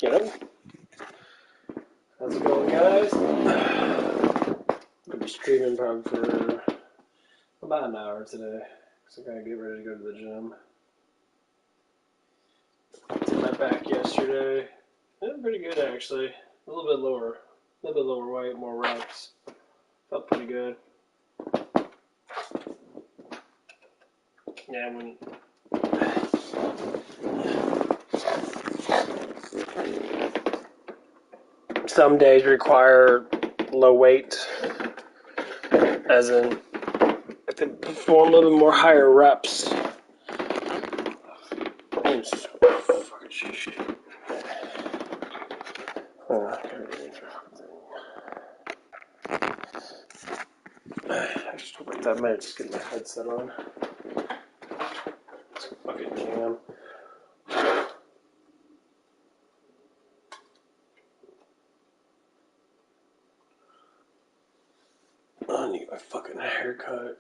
Good. How's it going, guys? I'll be streaming probably for about an hour today. So I'm gonna get ready to go to the gym. Did my back yesterday. Did pretty good actually. A little bit lower weight, more reps. Felt pretty good. Yeah, when some days require low weight, as in if they perform a little bit more higher reps. I just hope that might just get my headset on. It's a fucking jam. I need my fucking haircut.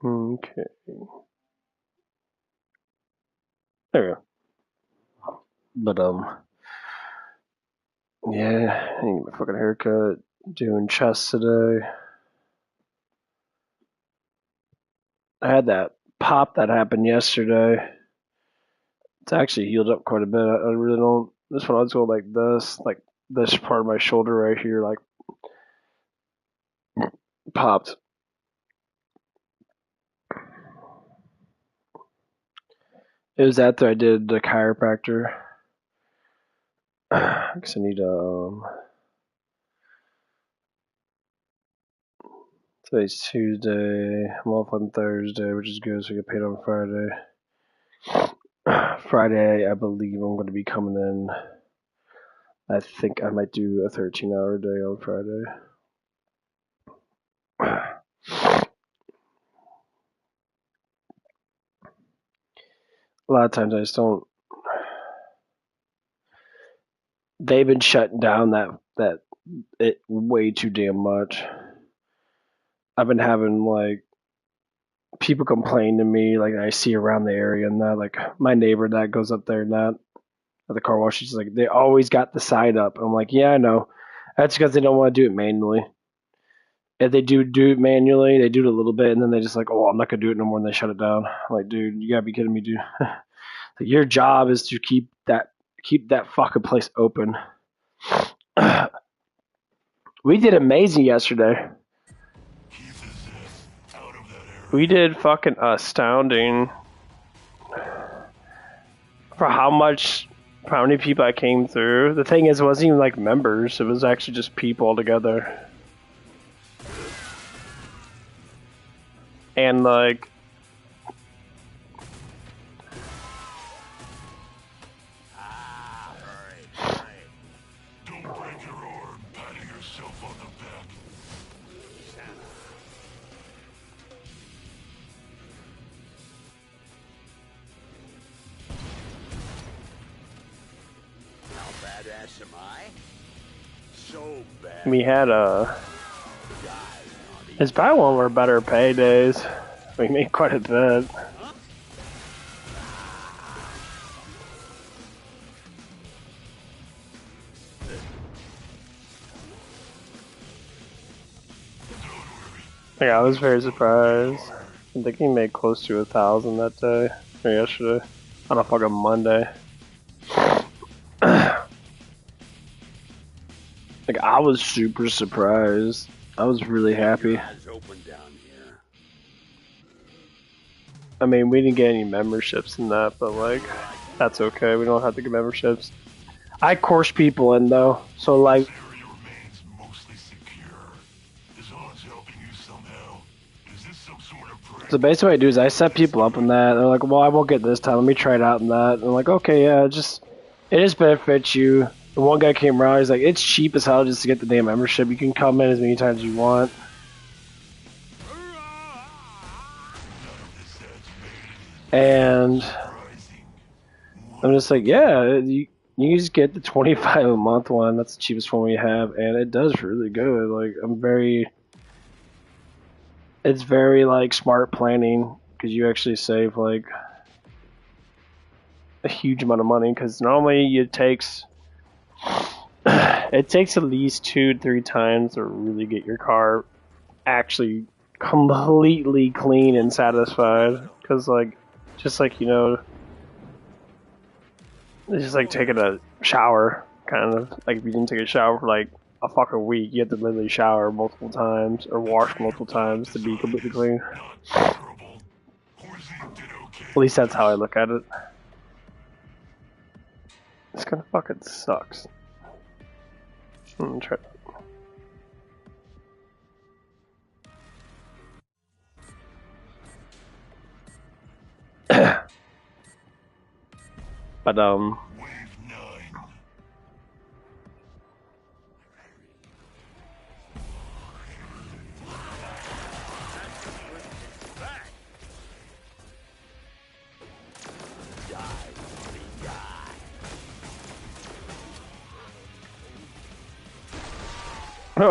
Okay. There we go. But, yeah, I need my fucking haircut. Doing chest today. I had that pop that happened yesterday. It's actually healed up quite a bit. I really don't. This one I was going like this part of my shoulder right here, like popped. It was after I did the chiropractor. I guess I need today's Tuesday. I'm off on Thursday, which is good, so I get paid on Friday. Friday, I believe I'm going to be coming in. I think I might do a 13-hour day on Friday. A lot of times I just don't. They've been shutting down that it way too damn much. I've been having like people complain to me, like I see around the area, and that like my neighbor that goes up there and that at the car wash, she's like, they always got the sign up. I'm like, yeah, I know. That's because they don't want to do it manually. If they do it manually, they do it a little bit, and then they just like, oh, I'm not gonna do it no more, and they shut it down. I'm like, dude, you gotta be kidding me, dude. Like, your job is to keep that fucking place open. We did amazing yesterday. We did fucking astounding for how many people I came through. The thing is, it wasn't even like members. It was actually just people all together. And like, we had it's probably one of our better paydays. We made quite a bit. Yeah, I was very surprised. I think he made close to 1,000 that day, or yesterday, on a fucking Monday. Like, I was super surprised. I was really happy. I mean, we didn't get any memberships in that, but like, that's okay. We don't have to get memberships. I course people in though, so like, so basically what I do is I set people up in that. They're like, well, I won't get this time. Let me try it out in that. And I'm like, okay, yeah, it just benefits you. The one guy came around, he's like, it's cheap as hell just to get the damn membership. You can come in as many times as you want. And I'm just like, yeah, You just get the 25 a month one. That's the cheapest one we have, and it does really good. Like it's very like smart planning because you actually save like a huge amount of money. Because normally it takes at least 2-3 times to really get your car actually completely clean and satisfied. Because like just like it's just like taking a shower, kind of. Like if you didn't take a shower for like a fucking week, you have to literally shower multiple times or wash multiple times to be completely clean. At least that's how I look at it. This kind of fucking sucks. Try but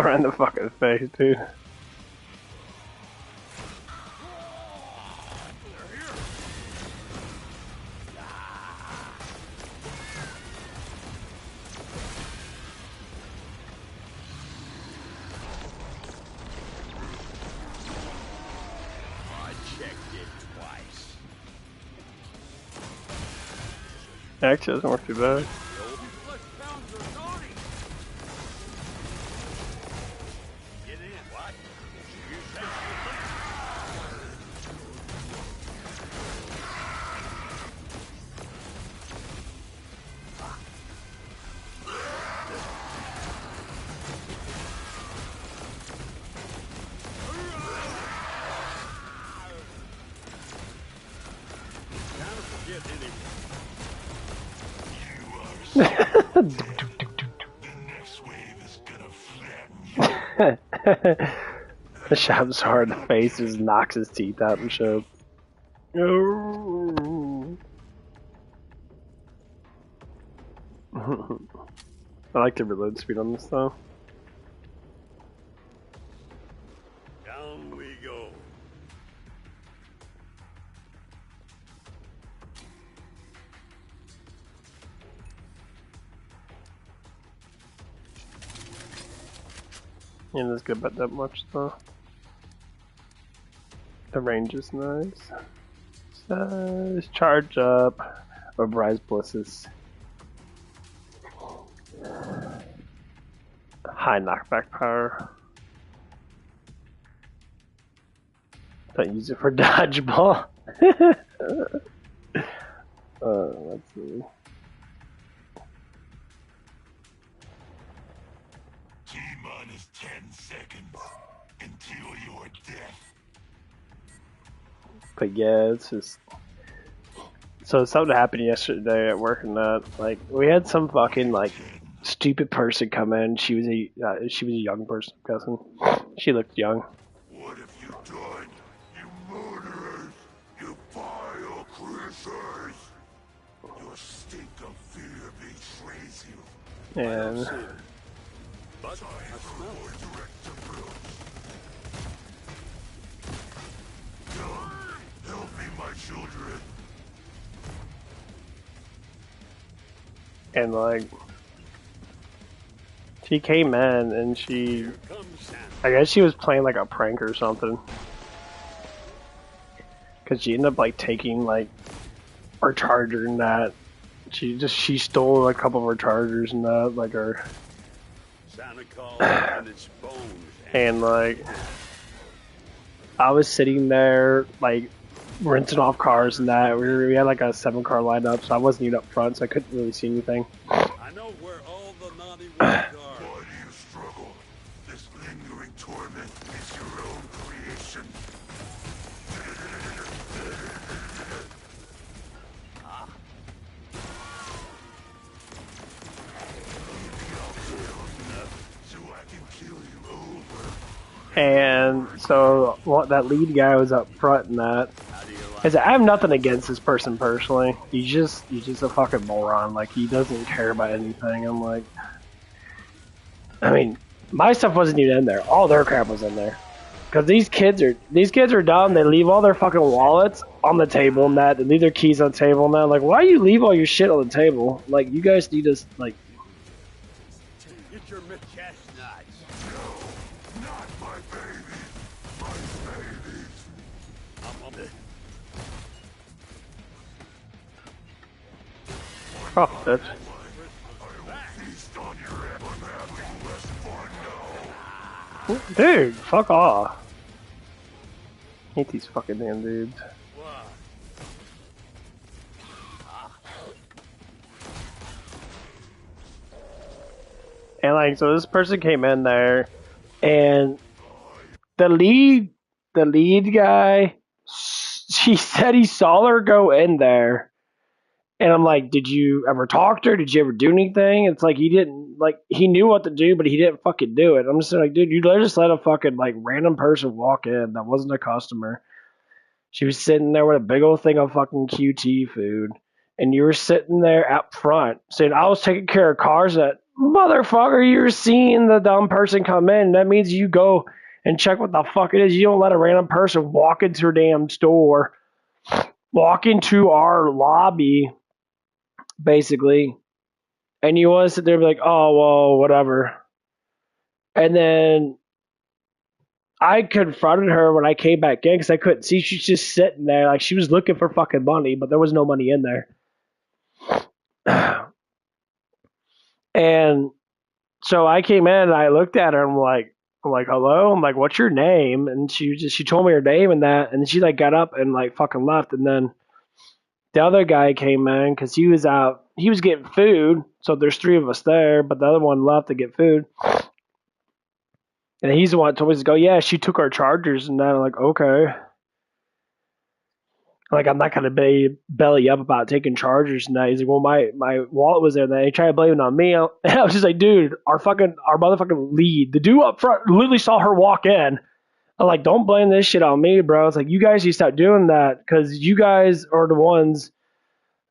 right in the fucking face, dude. Actually, doesn't work too bad. The shop's hard. The face just knocks his teeth out and shit. No. I like the reload speed on this though. Down we go. Yeah, that's good about that much though. The range is nice. So, just charge up. Or Bryce Blisses. High knockback power. Don't use it for dodgeball. Let's see. T-minus 10 seconds until your death. But yeah, it's just. So something happened yesterday at work, and like we had some fucking like stupid person come in. She was a young person, I'm guessing. She looked young. What have you done? You murderers! You vile creatures! Your stink of fear betrays you. And But I smell help me, my children. and like she came in and she, I guess she was playing like a prank or something, because she ended up like taking like our charger and that. She stole a couple of our chargers and that, like our. And like I was sitting there like rinsing off cars and that. We had like a 7-car lineup, so I wasn't even up front, so I couldn't really see anything. I know where all the naughty ones are. Why do you struggle? This lingering torment is your own creation. So I can kill you over. And so that lead guy was up front in that. How do you I have nothing against this person personally. He's just a fucking moron. Like, he doesn't care about anything. I'm like, I mean, my stuff wasn't even in there. All their crap was in there. Because these kids are dumb. They leave all their fucking wallets on the table and that. They leave their keys on the table and that. Like, why do you leave all your shit on the table? Like, you guys need to like. Get your chestnuts. No, not my baby. My baby. Oh, bitch. Feast on your head. I'm having less fun now. Dude, fuck off. Hate these fucking damn dudes. And like, so this person came in there, and the lead guy, she said he saw her go in there, and I'm like, did you ever talk to her? Did you ever do anything? It's like he didn't, like, he knew what to do, but he didn't fucking do it. I'm just like, dude, you just let a fucking like random person walk in that wasn't a customer. She was sitting there with a big old thing of fucking QT food, and you were sitting there up front saying, I was taking care of cars. That motherfucker, you're seeing the dumb person come in. That means you go and check what the fuck it is. You don't let a random person walk into your damn store, walk into our lobby, basically, and you want to sit there and be like, oh, well, whatever. And then I confronted her when I came back in because I couldn't see. She's just sitting there like she was looking for fucking money, but there was no money in there. And so I came in and I looked at her and I'm like, hello? I'm like, what's your name? And she told me her name and that, and she like got up and like fucking left. And then the other guy came in because he was out. He was getting food, so there's three of us there, but the other one left to get food. And he's the one that told me to go, yeah, she took our chargers. And then I'm like, okay. Like, I'm not going to belly up about taking chargers. And he's like, well, my wallet was there. And they tried to blame it on me. And I was just like, dude, our motherfucking lead, the dude up front literally saw her walk in. I'm like, don't blame this shit on me, bro. It's like, you guys need to stop doing that because you guys are the ones,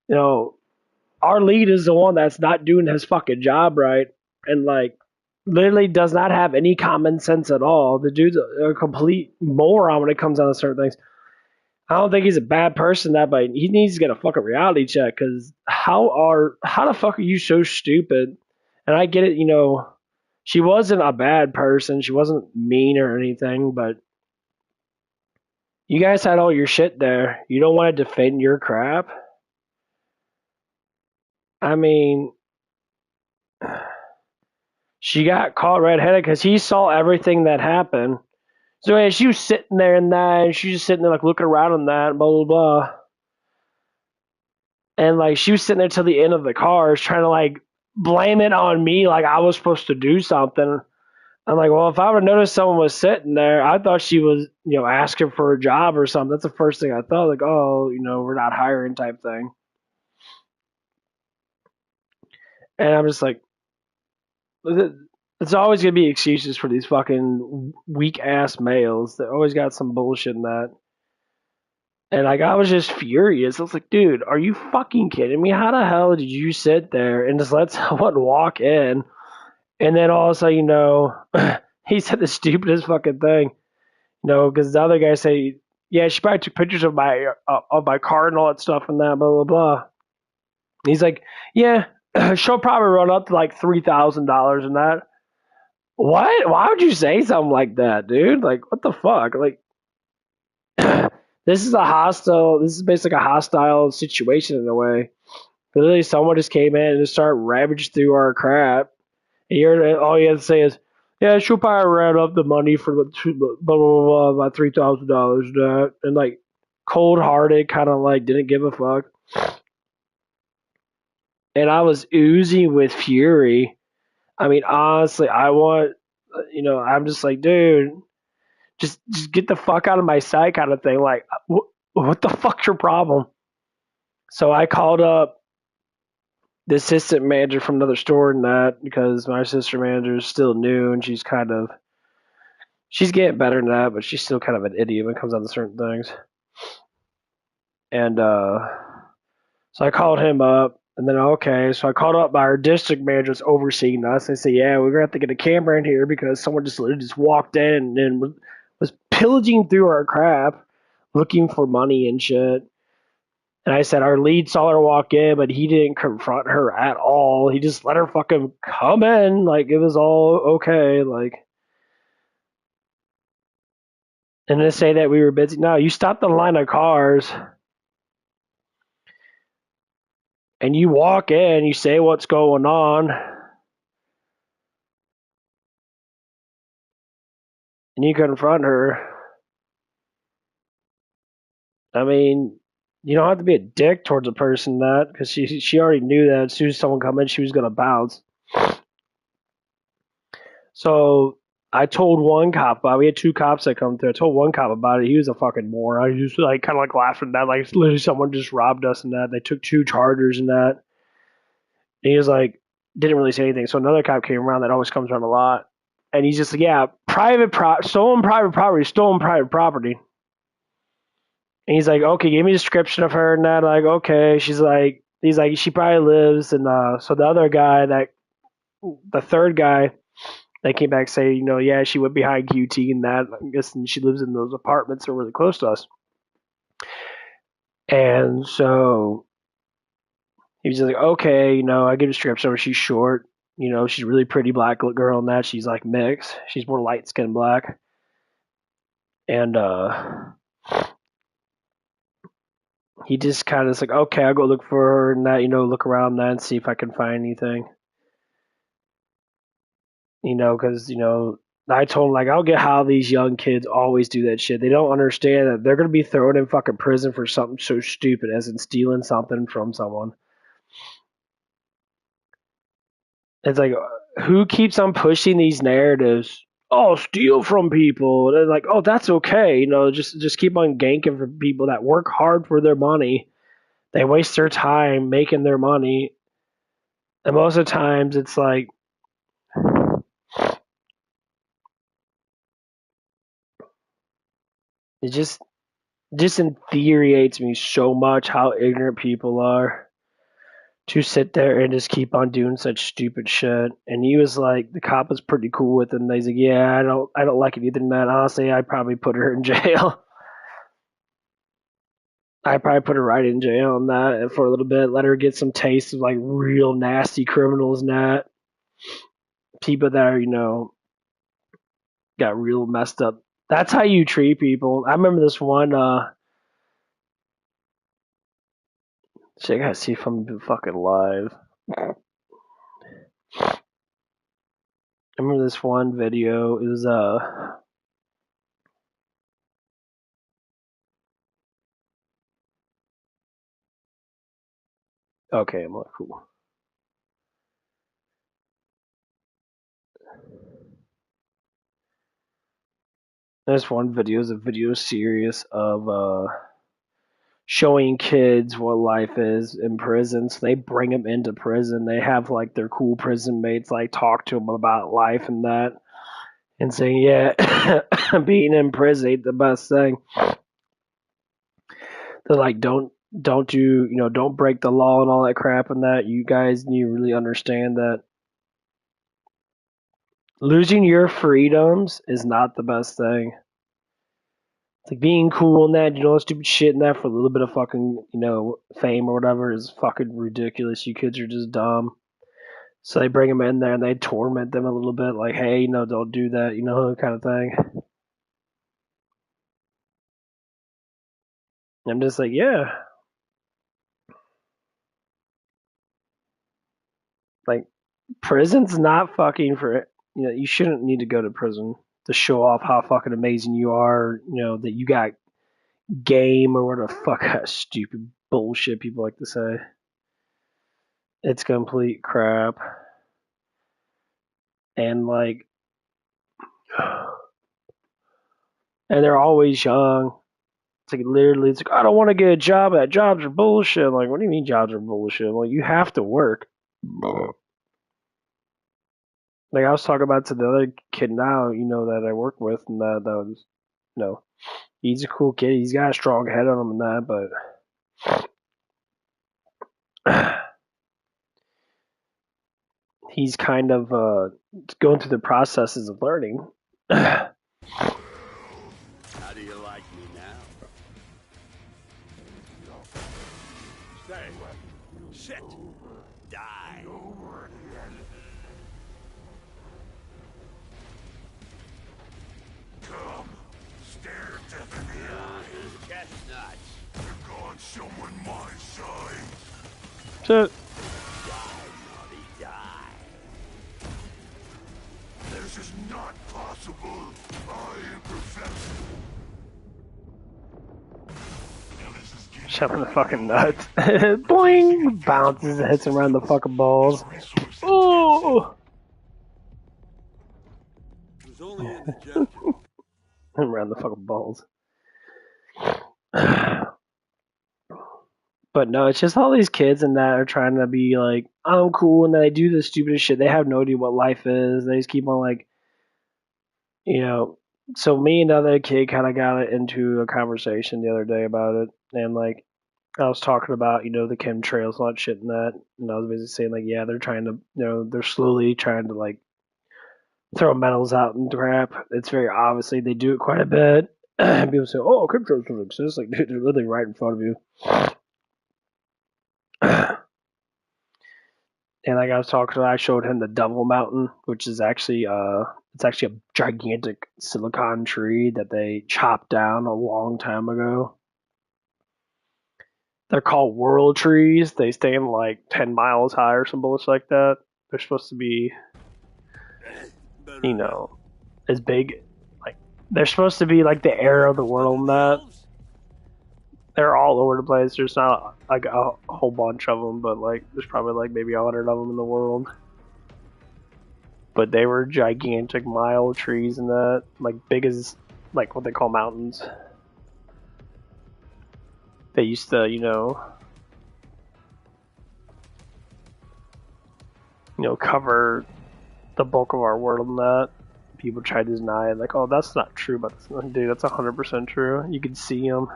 you know, our lead is the one that's not doing his fucking job right. And like, literally does not have any common sense at all. The dude's a complete moron when it comes down to certain things. I don't think he's a bad person, but he needs to get a fucking reality check. Because how the fuck are you so stupid? And I get it, you know, she wasn't a bad person. She wasn't mean or anything, but you guys had all your shit there. You don't want to defend your crap. I mean, she got caught red-handed because he saw everything that happened. So yeah, she was sitting there and that, and she was just sitting there like looking around and that, blah blah blah. And like she was sitting there till the end of the cars trying to like blame it on me like I was supposed to do something. I'm like, well, if I would notice someone was sitting there, I thought she was, you know, asking for a job or something. That's the first thing I thought, like, oh, you know, we're not hiring type thing. And I'm just like, it's always gonna be excuses for these fucking weak ass males. They always got some bullshit in that. And like I was just furious. I was like, dude, are you fucking kidding me? How the hell did you sit there and just let someone walk in, and then all of a sudden, you know, he said the stupidest fucking thing, you know, because the other guy said, yeah, she probably took pictures of my car and all that stuff and that, blah blah blah. And he's like, yeah, she'll probably run up to like $3,000 and that. What? Why would you say something like that, dude? Like, what the fuck? Like, this is basically a hostile situation in a way. Literally, someone just came in and just started ravaging through our crap. And all you have to say is, yeah, she'll probably round up the money for blah, blah, blah, blah, about $3,000. And like, cold hearted, kind of like, didn't give a fuck. And I was oozing with fury. I mean, honestly, you know, I'm just like, dude, just get the fuck out of my sight kind of thing. Like, what the fuck's your problem? So I called up the assistant manager from another store and that because my assistant manager is still new and she's getting better than that, but she's still kind of an idiot when it comes down to certain things. And so I called him up, and then okay, so I called up our district manager that's overseeing us. They say, yeah, we're gonna have to get a camera in here because someone just walked in and was pillaging through our crap, looking for money and shit. And I said our lead saw her walk in, but he didn't confront her at all. He just let her fucking come in, like it was all okay, like. And to say that we were busy, no, you stopped the line of cars and you walk in, you say what's going on, and you confront her. I mean, you don't have to be a dick towards a person that because she already knew that as soon as someone come in, she was gonna bounce. So I told one cop about it. We had two cops that come through. I told one cop about it. He was a fucking moron. He was like kind of like laughing at that, like literally someone just robbed us and that. They took 2 chargers and that. And he was like, didn't really say anything. So another cop came around that always comes around a lot, and he's just like, yeah, stolen private property. And he's like, okay, give me a description of her and that. Like, okay. He's like, she probably lives. And so the other guy, the third guy that came back say, yeah, she went behind QT and that. I'm guessing she lives in those apartments that are really close to us. And so he was just like, okay, I get a description of her. She's short. She's a really pretty black girl and that. She's like mixed. She's more light skinned black. And he just kind of is like, okay, I'll go look for her and that, look around that and see if I can find anything. Because, I told him, like, I don't get how these young kids always do that shit. They don't understand that they're going to be thrown in fucking prison for something so stupid as in stealing something from someone. It's like, who keeps on pushing these narratives? Oh, steal from people. And they're like, oh, that's okay. Just keep on ganking for people that work hard for their money. They waste their time making their money. And most of the times it's like, it just infuriates me so much how ignorant people are to sit there and just keep on doing such stupid shit. And he was like, the cop was pretty cool with it. And he's like, yeah, I don't like it either than that. Honestly, I'd probably put her in jail. I'd probably put her right in jail on that for a little bit. Let her get some taste of like real nasty criminals and that. People that are, got real messed up. That's how you treat people. I remember this one, shit, I gotta see if I'm fucking live. I remember this one video. It was okay, I'm like cool. This one video is a video series of showing kids what life is in prison. So they bring them into prison. They have like their cool prison mates like talk to them about life and that, and saying, yeah, being in prison ain't the best thing. They're like, don't do, don't break the law and all that crap and that. You guys need to really understand that losing your freedoms is not the best thing. It's like being cool and that, stupid shit and that for a little bit of fucking, fame or whatever is fucking ridiculous. You kids are just dumb. So they bring them in there and they torment them a little bit, like, hey, don't do that, kind of thing. I'm just like, yeah. Like, prison's not fucking for, you shouldn't need to go to prison to show off how fucking amazing you are, that you got game or what the fuck that stupid bullshit people like to say. It's complete crap. And like, and they're always young. It's like literally, it's like, I don't want to get a job. That jobs are bullshit. I'm like, what do you mean jobs are bullshit? I'm like, you have to work. Like I was talking about to the other kid now, that I work with, and that was, he's a cool kid. He's got a strong head on him and that, but he's kind of going through the processes of learning. How do you like me now? Stay. Sit. Die. Come, stare death in the eye. Chestnuts. You're going someone my size. So, Naughty die. This is not possible. I am perfection. Now this is getting shoving the fucking nuts. Boing! Bounces and hits him around the fucking balls. resources. Ooh! It was only indigestion. Around the fucking balls. But no, it's just all these kids and that are trying to be like, I'm cool, and they do the stupidest shit. They have no idea what life is. They just keep on like, you know. So me and the other kid kind of got into a conversation the other day about it, and like I was talking about, the chemtrails and all that shit and that, and I was basically saying like, yeah, they're trying to, they're slowly trying to like throw metals out and crap. It's very obviously they do it quite a bit. People say, oh, chemtrails don't exist. Like, dude, they're literally right in front of you. And like I was talking, I showed him the Devil Mountain, which is actually it's actually a gigantic silicon tree that they chopped down a long time ago. They're called world trees. They stand like 10 miles high or some bullshit like that. They're supposed to be, as big. Like they're supposed to be like the air of the world and that. They're all over the place. There's not like a whole bunch of them, but like there's probably like maybe 100 of them in the world. But they were gigantic mile trees and that, like big as like what they call mountains. They used to, cover the bulk of our world and that. People tried to deny it, like, oh, that's not true, but dude, that's 100% true. You can see them.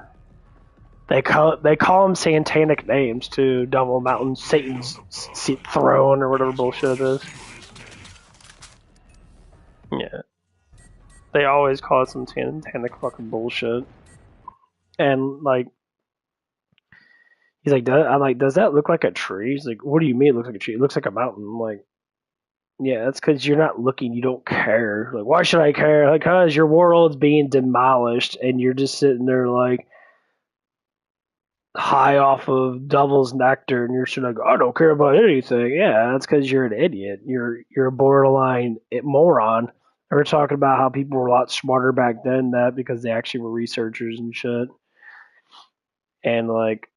They call them satanic names too. Devil Mountain, Satan's throne, or whatever bullshit it is. Yeah. They always call it some satanic fucking bullshit. And like, he's like, I'm like, does that look like a tree? He's like, what do you mean it looks like a tree? It looks like a mountain. I'm like, yeah, that's because you're not looking. You don't care. Like, why should I care? Like, cause your world's being demolished, and you're just sitting there like high off of devil's nectar, and you're sort of like, I don't care about anything. Yeah, that's because you're an idiot. You're a borderline moron. We're talking about how people were a lot smarter back then, that because they actually were researchers and shit. And like,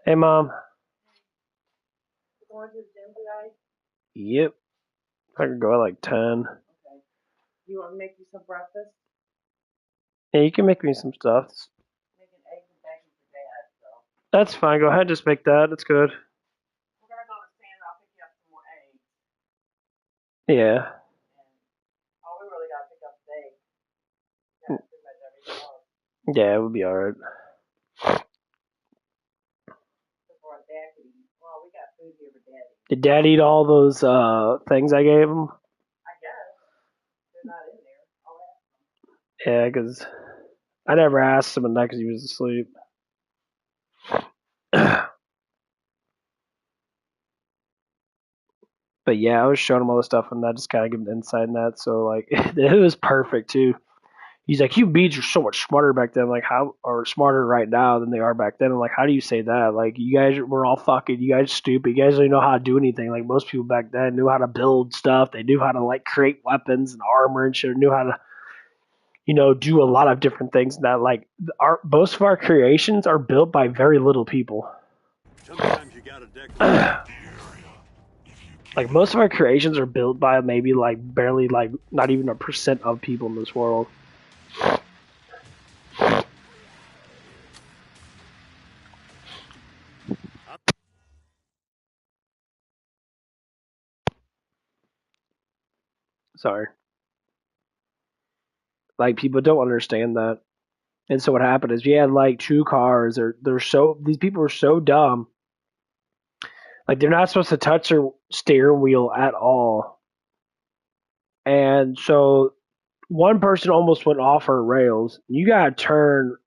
hey mom. Going to the gym today? Yep. I could go at like 10. Okay. You want to make you some breakfast? Yeah, you can make me some stuff. Making eggs and bacon for Dad, so. That's fine. Go ahead, just make that. That's good. We're going to go to Stan and I'll pick you up some more eggs. Yeah. And all we really got to pick up is eggs. Got pretty much everything else. Yeah, it would be alright. Before Dad could eat. Well, we got food here for Daddy. Did Dad eat all those things I gave him? I guess. They're not in there. I'll ask them. Yeah, because I never asked him at night because he was asleep. But yeah, I was showing him all the stuff and that, just kind of give him insight in that. So like, it was perfect too. He's like, you beads are so much smarter back then, like how, or smarter right now than they are back then. I'm like, how do you say that? Like, you guys were all fucking, you guys stupid. You guys don't know how to do anything. Like, most people back then knew how to build stuff. They knew how to like create weapons and armor and shit. Knew how to, do a lot of different things. That like, most of our creations are built by very little people. Sometimes you gotta decorate. Like, most of our creations are built by maybe like barely like not even 1% of people in this world. Sorry. Like, people don't understand that. And so what happened is we had like 2 cars. These people are so dumb. Like they're not supposed to touch their steering wheel at all. And so one person almost went off her rails. You gotta turn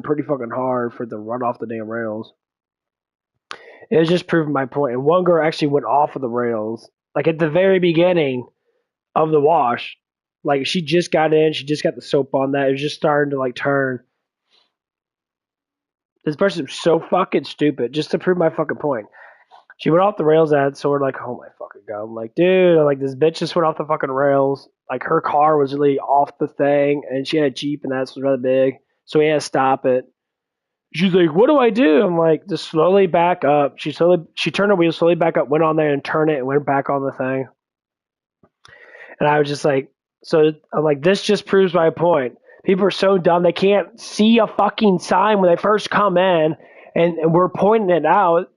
pretty fucking hard for it to run off the damn rails. It was just proving my point. And one girl actually went off of the rails. Like at the very beginning of the wash. Like she just got in, she just got the soap on that. It was just starting to like turn. This person was so fucking stupid, just to prove my fucking point. She went off the rails at, so we're like, oh my fucking god. I'm like, dude, like this bitch just went off the fucking rails. Like her car was really off the thing, and she had a Jeep, and that's rather big, so we had to stop it. She's like, what do I do? I'm like, just slowly back up. She turned her wheel slowly back up, went on there and turned it, and went back on the thing. And I was just like, so I'm like, this just proves my point. People are so dumb they can't see a fucking sign when they first come in, and we're pointing it out.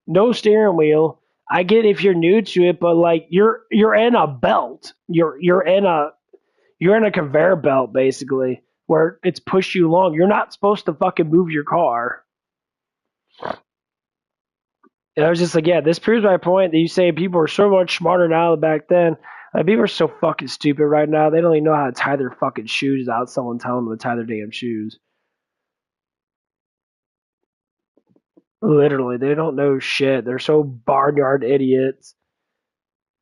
No steering wheel. I get if you're new to it, but like you're in a belt. You're in a conveyor belt basically where it's pushed you along. You're not supposed to fucking move your car. And I was just like, yeah, this proves my point that you say people are so much smarter now than back then. Like, people are so fucking stupid right now. They don't even know how to tie their fucking shoes without someone telling them to tie their damn shoes. Literally, they don't know shit. They're so barnyard idiots.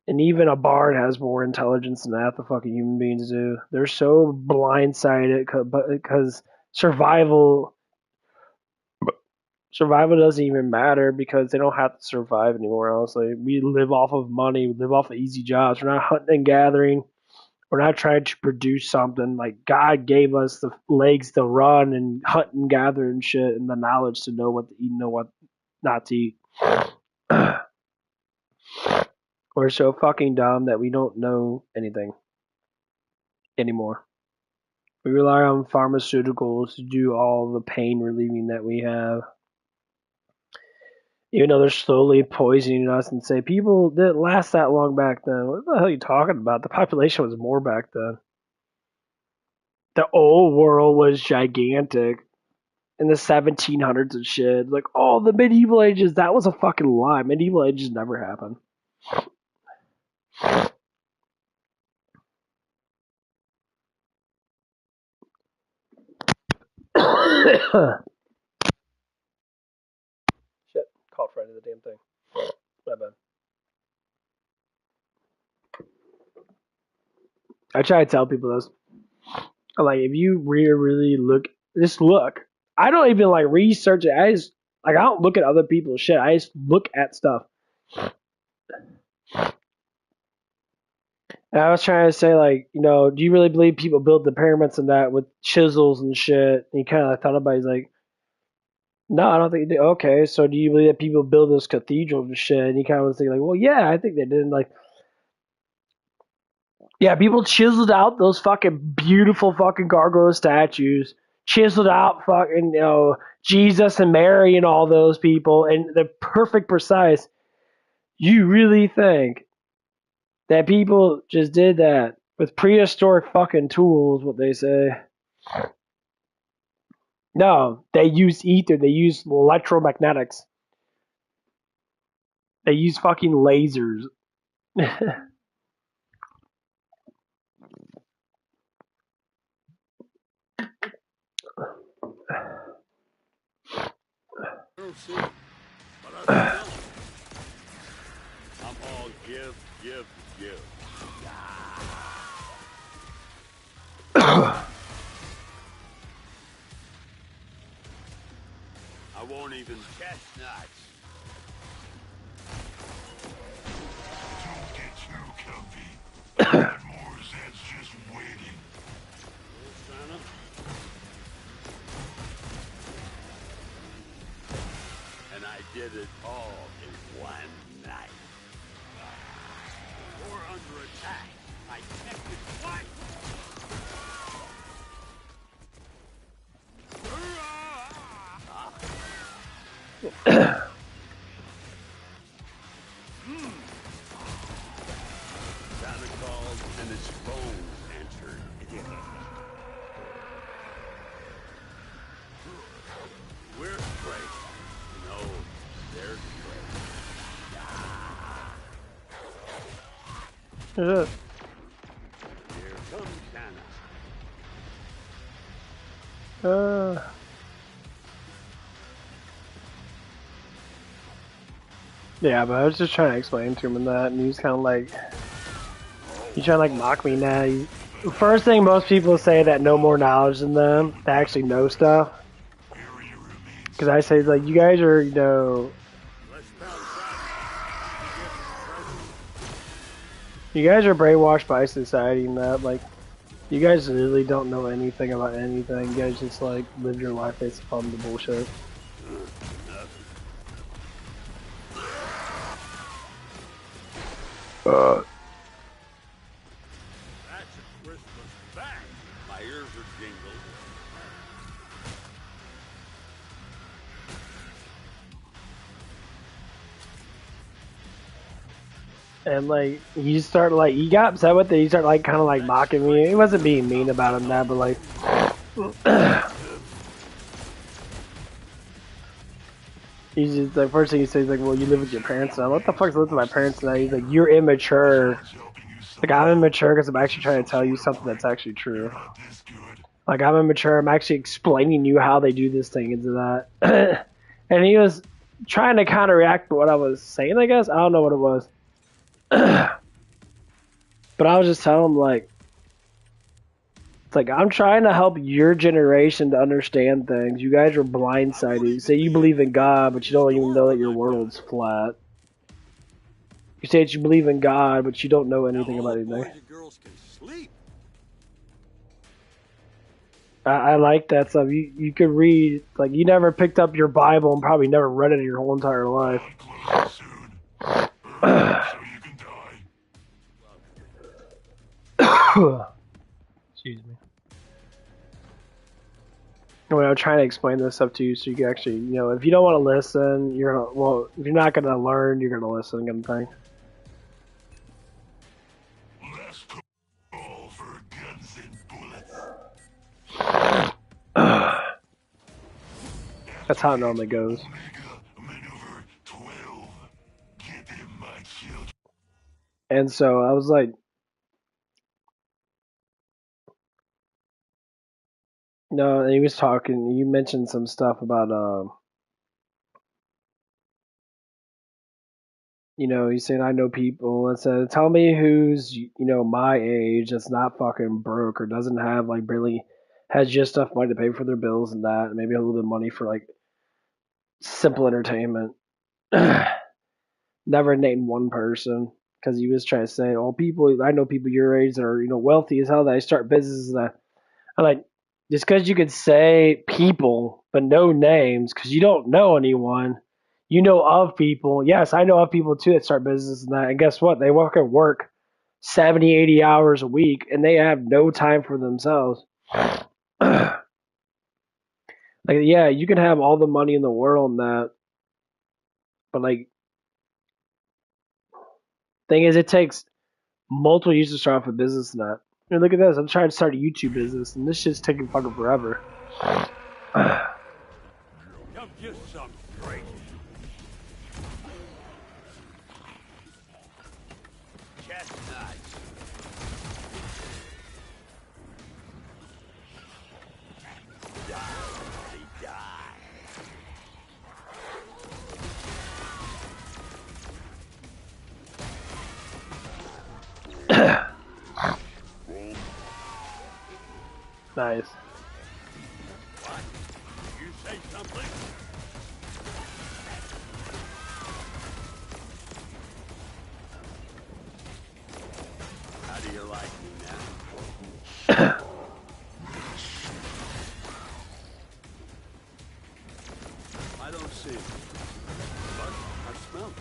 And even a barn has more intelligence than half the fucking human beings do. They're so blindsided because survival doesn't even matter because they don't have to survive anywhere else. Like, we live off of money, we live off of easy jobs. We're not hunting and gathering. We're not trying to produce something. Like, God gave us the legs to run and hunt and gather and shit, and the knowledge to know what to eat and know what not to eat. We're so fucking dumb that we don't know anything anymore. We rely on pharmaceuticals to do all the pain relieving that we have. Even though they're slowly poisoning us and say people didn't last that long back then. What the hell are you talking about? The population was more back then. The old world was gigantic in the 1700s and shit. Like, oh, the medieval ages, that was a fucking lie. Medieval ages never happened. Shit, called right into the damn thing. My bad. I try to tell people this. I'm like, if you really look, just look. I don't even like research it. I don't look at other people's shit. I just look at stuff. And I was trying to say, like, you know, do you really believe people built the pyramids and that with chisels and shit? And he kind of like thought about it. He's like, no, I don't think they did. Okay, so do you believe that people build those cathedrals and shit? And he kind of was thinking, like, well, yeah, I think they did. And like, yeah, people chiseled out those fucking beautiful fucking gargoyle statues, chiseled out fucking, you know, Jesus and Mary and all those people, and they're perfect precise. You really think that people just did that with prehistoric fucking tools, what they say? No, they use ether, they use electromagnetics. They use fucking lasers. I don't see it, but I don't know. I'm all give. I won't even chestnuts. Don't get too comfy. Morzed's just waiting. Santa. And I did it all in one night. We're under attack. I checked it twice. Santa called and his phone answered. Shit. Here comes Santa. Yeah, but I was just trying to explain to him and that, and he was kind of like, he's trying to like mock me now. First thing most people say that know more knowledge than them, that actually know stuff. Because I say like, you guys are, you know, you guys are brainwashed by society and that, like, you guys really don't know anything about anything. You guys just like live your life based upon the bullshit. That's a Christmas fact. My ears are jingled. And like, you start like, he got upset with it. He started like kind of like mocking me. He wasn't being mean about him that, but like, he's just like, first thing he says like, well, you live with your parents now. What the fuck's live with my parents now? He's like, you're immature. Like, I'm immature because I'm actually trying to tell you something that's actually true. Like, I'm immature. I'm actually explaining you how they do this thing into that. And he was trying to kind of react to what I was saying, I guess. I don't know what it was. But I was just telling him, like, it's like, I'm trying to help your generation to understand things. You guys are blindsided. You say you believe in God, but you don't even know that your world's flat. You say that you believe in God, but you don't know anything about anything. Boys and girls can sleep. I like that stuff. You could read, like, you never picked up your Bible and probably never read it in your whole entire life. Excuse me. When I'm trying to explain this stuff to you, so you can actually, you know, if you don't want to listen, you're gonna, well, if you're not gonna learn, you're gonna listen, kind of thing. Last call for guns and bullets. That's how it normally goes. Maneuver 12. Get him, my children. And so I was like, no, and he was talking, you mentioned some stuff about, you know, he's saying, I know people, and said, tell me who's, you know, my age that's not fucking broke or doesn't have, like, barely, has just enough money to pay for their bills and that, and maybe a little bit of money for, like, simple entertainment. Never named one person, because he was trying to say, oh, people, I know people your age that are, you know, wealthy as hell that I start businesses and that. I'm like, just because you could say people, but no names, because you don't know anyone, you know of people. Yes, I know of people too that start businesses and that. And guess what? They work at work 70, 80 hours a week, and they have no time for themselves. Like, yeah, you can have all the money in the world and that, but like, thing is, it takes multiple years to start off a business and that. And look at this, I'm trying to start a YouTube business, and this shit's taking fucking forever. Come get some straight. Chestnuts. Die, they die. Nice. What? You say something? How do you like me now? I don't see it, but I smell it.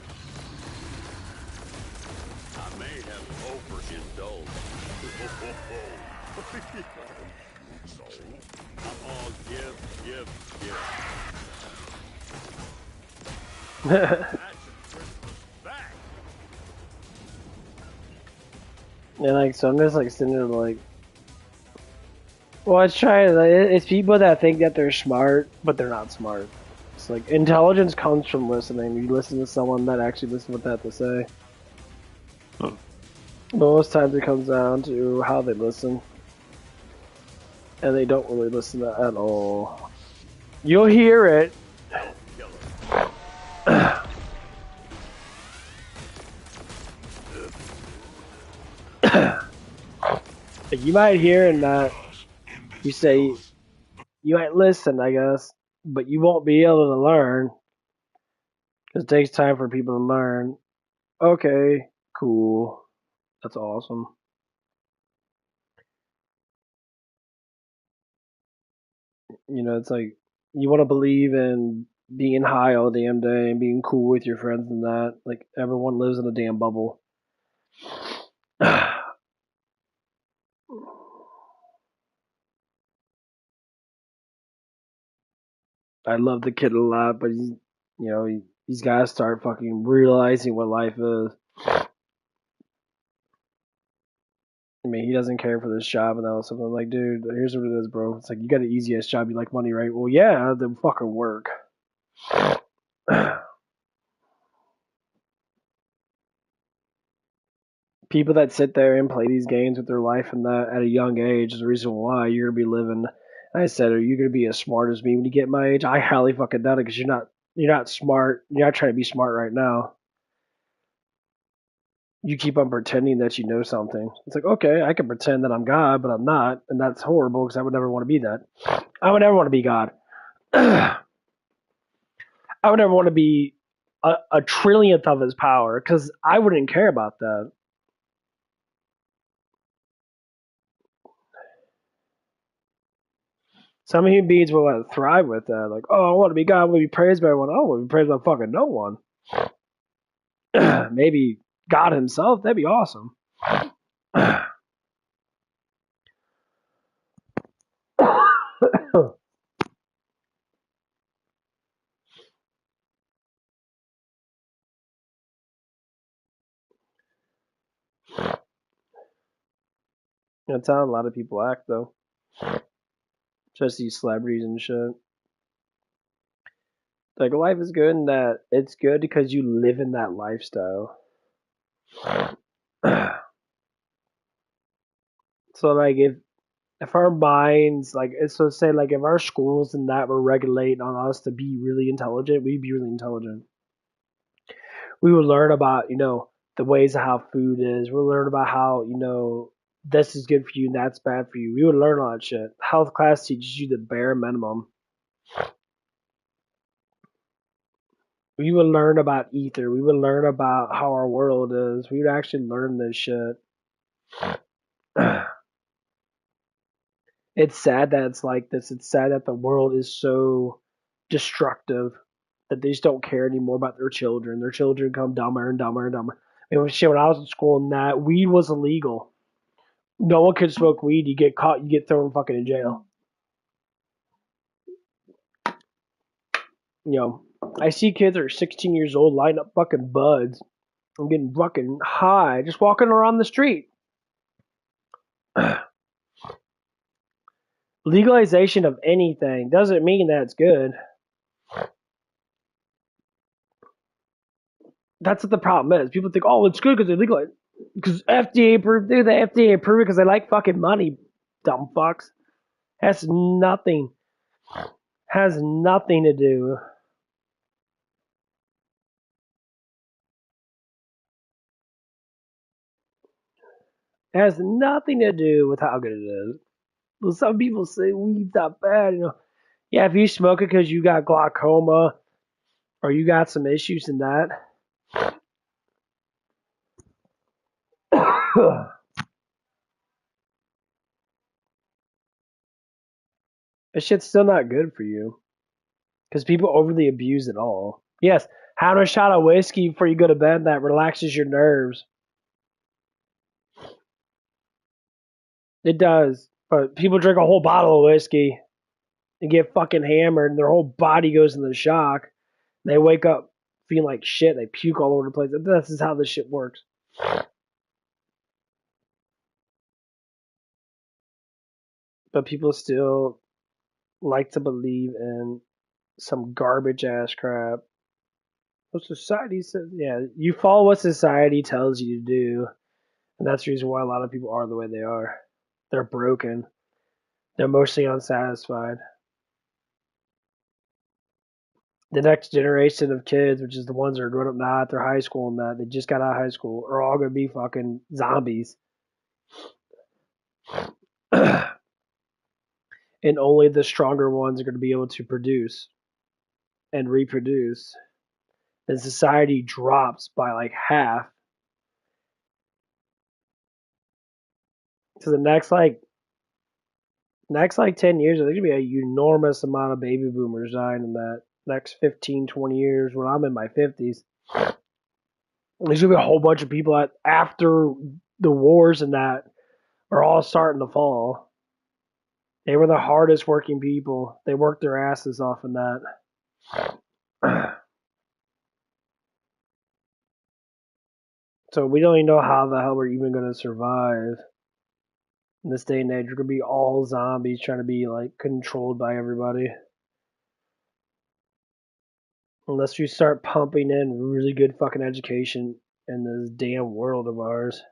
I may have overindulged. So, I'm all give. That's a Christmas fact. And like, so I'm just like sitting there like, well, it's trying. Like, it's people that think that they're smart, but they're not smart. It's like intelligence comes from listening. You listen to someone that actually listens to what they have to say. Most times it comes down to how they listen, and they don't really listen at all. You'll hear it. You might hear and not. You say you might listen, I guess, but you won't be able to learn because it takes time for people to learn. Okay, cool. That's awesome. You know, it's like you want to believe in being high all damn day and being cool with your friends and that. Like everyone lives in a damn bubble. I love the kid a lot, but he's got to start fucking realizing what life is. I mean, he doesn't care for this job, and that was something like, dude, here's what it is, bro. It's like you got an easy ass job, you like money, right? Well, yeah, then fucking work. People that sit there and play these games with their life and that at a young age is the reason why you're gonna be living. I said, are you gonna be as smart as me when you get my age? I highly fucking doubt it because you're not smart. You're not trying to be smart right now. You keep on pretending that you know something. It's like, okay, I can pretend that I'm God, but I'm not, and that's horrible because I would never want to be that. I would never want to be God. I would never want to be a trillionth of his power because I wouldn't care about that. Some human beings will thrive with that. Like, oh, I want to be God. I want to be praised by everyone. I don't want to be praised by fucking no one. Maybe God himself. That'd be awesome. That's how a lot of people act, though. Just these celebrities and shit. Like, life is good in that it's good because you live in that lifestyle. So, like, if our minds, like, so say, like, if our schools and that were regulating on us to be really intelligent, we'd be really intelligent. We would learn about, the ways of how food is. We'll learn about how, this is good for you and that's bad for you. We would learn all that shit. Health class teaches you the bare minimum. We would learn about ether. We would learn about how our world is. We would actually learn this shit. It's sad that it's like this. It's sad that the world is so destructive that they just don't care anymore about their children. Their children become dumber and dumber and dumber. I mean, shit, when I was in school and that, weed was illegal. No one could smoke weed. You get caught, you get thrown fucking in jail. I see kids that are 16 years old lighting up fucking buds. I'm getting fucking high just walking around the street. Legalization of anything doesn't mean that's good. That's what the problem is. People think, oh, it's good because they legalize. Because FDA approved, dude, the FDA approved it because they like fucking money, dumb fucks. Has nothing. Has nothing to do. Has nothing to do with how good it is. Well, some people say weed's not bad, Yeah, if you smoke it because you got glaucoma or you got some issues in that. This shit's still not good for you because people overly abuse it all. Yes, have a shot of whiskey before you go to bed that relaxes your nerves. It does, but people drink a whole bottle of whiskey and get fucking hammered, and their whole body goes into shock. They wake up feeling like shit. They puke all over the place. This is how this shit works. But people still like to believe in some garbage ass crap. What society says, yeah, you follow what society tells you to do, And that's the reason why a lot of people are the way they are. They're broken. They're emotionally unsatisfied. The next generation of kids, which is the ones that are growing up now after high school and that they just got out of high school, are all gonna be fucking zombies. And only the stronger ones are gonna be able to produce and reproduce. And society drops by like half. So the next 10 years, there's gonna be an enormous amount of baby boomers dying in that next 15, 20 years when I'm in my 50s. There's gonna be a whole bunch of people after the wars and that are all starting to fall. They were the hardest working people. They worked their asses off in that. So we don't even know how the hell we're even gonna survive in this day and age. We're gonna be all zombies trying to be like controlled by everybody. Unless we start pumping in really good fucking education in this damn world of ours.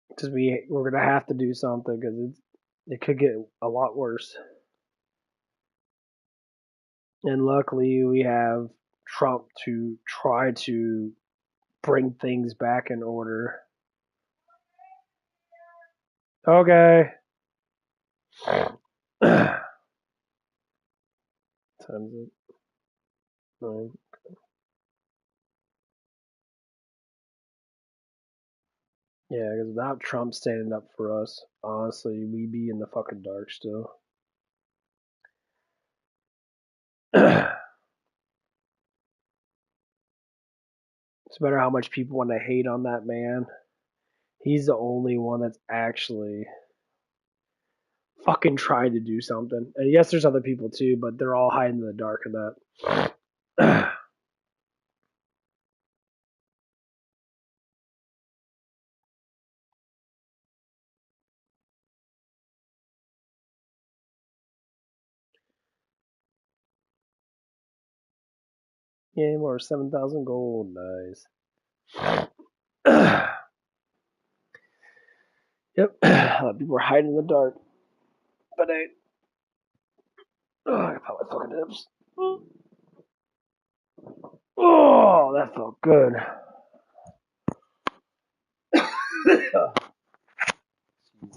Because we're gonna have to do something because it could get a lot worse. And luckily, we have Trump to try to bring things back in order. Okay. Times it. Right. Yeah, because without Trump standing up for us, honestly, we'd be in the fucking dark still. It's no matter how much people want to hate on that man, he's the only one that's actually fucking trying to do something. And yes, there's other people too, but they're all hiding in the dark of that. Yeah, more 7,000 gold. Nice. Yep. A lot of people are hiding in the dark. But I gotta pop my fucking hips. Oh, that felt good. Excuse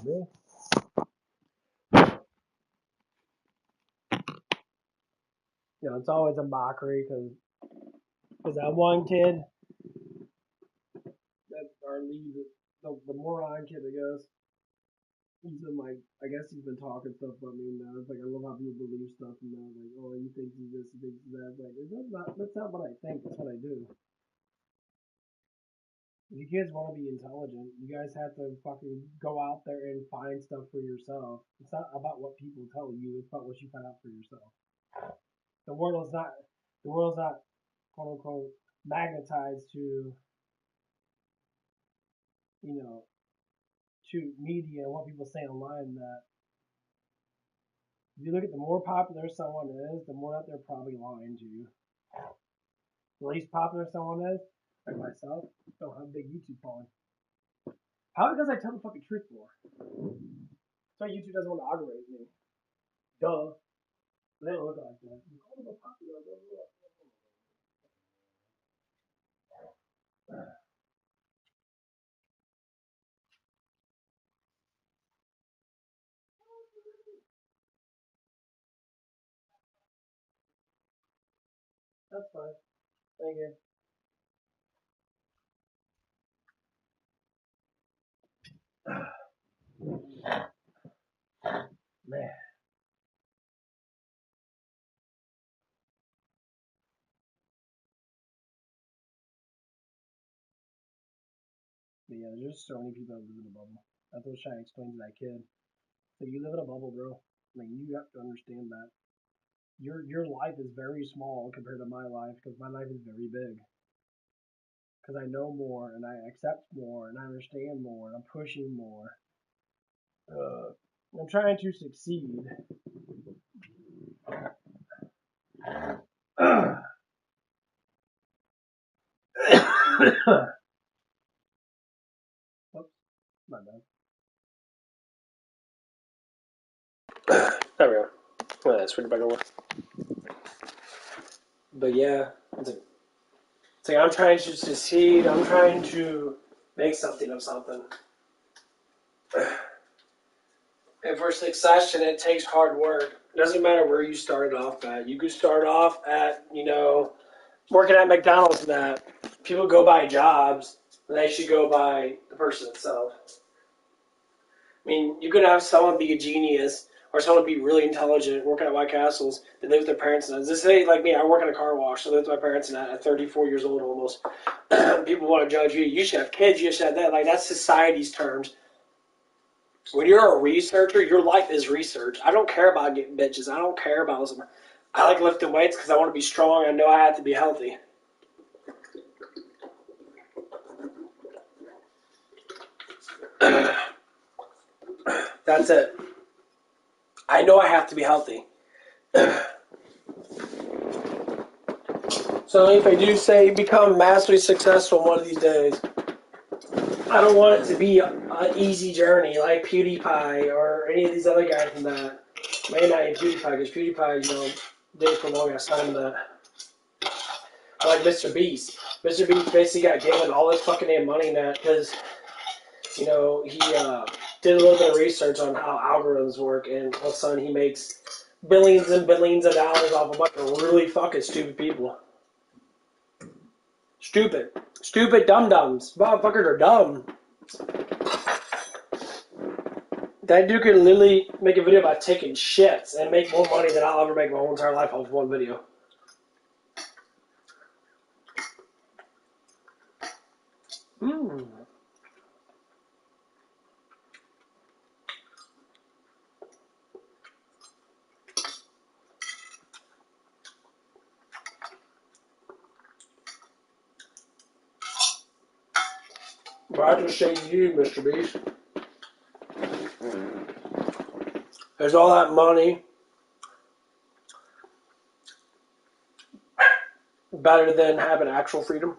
me. You know, it's always a mockery because that one kid, that our lead, the moron kid, I guess, he's been like, I guess he's been talking stuff about me now. It's like I love how people believe stuff and now, like, oh, you think he's this, you think he's that. Like, that's not what I think. That's what I do. If you kids want to be intelligent, you guys have to fucking go out there and find stuff for yourself. It's not about what people tell you. It's about what you find out for yourself. The world is not quote unquote magnetized to you know to media and what people say online. That if you look at the more popular someone is, the more that they're probably lying to you. The least popular someone is, like myself, don't have a big YouTube following. How? Because I tell the fucking truth more. So YouTube doesn't want to aggravate me. Duh. They don't look like that. You call them popular, that's fine. Thank you. Man. But yeah, there's just so many people that live in a bubble. That's what I was trying to explain to that kid. So you live in a bubble, bro. Like you have to understand that. Your life is very small compared to my life because my life is very big. Because I know more and I accept more and I understand more and I'm pushing more. I'm trying to succeed, My bad. There we go. Oh, yeah, switch it back over. But yeah, it's like I'm trying to succeed. I'm trying to make something of something. And for succession, it takes hard work. It doesn't matter where you started off at. You could start off at, working at McDonald's and that. People go by jobs, and they should go by the person itself. I mean, you could have someone be a genius or someone be really intelligent working at White Castles. They live with their parents. And just say, like me, I work in a car wash. I live with my parents and at 34 years old almost. People want to judge you. You should have kids. You should have that. Like, that's society's terms. When you're a researcher, your life is research. I don't care about getting bitches. I don't care about some. I like lifting weights because I want to be strong. I know I have to be healthy. That's it. I know I have to be healthy. So if I do say become massively successful one of these days, I don't want it to be an easy journey like PewDiePie or any of these other guys from that. Maybe not even PewDiePie, because PewDiePie, did for long ass time that. I like Mr. Beast. Mr. Beast basically got given all his fucking damn money now because, he did a little bit of research on how algorithms work, and all of a sudden he makes billions and billions of dollars off a bunch of really fucking stupid people. Stupid. Stupid dum-dums. Motherfuckers are dumb. That dude could literally make a video about taking shits and make more money than I'll ever make my whole entire life off one video. But I just say to you, Mr. Beast, there's all that money. Better than having actual freedom.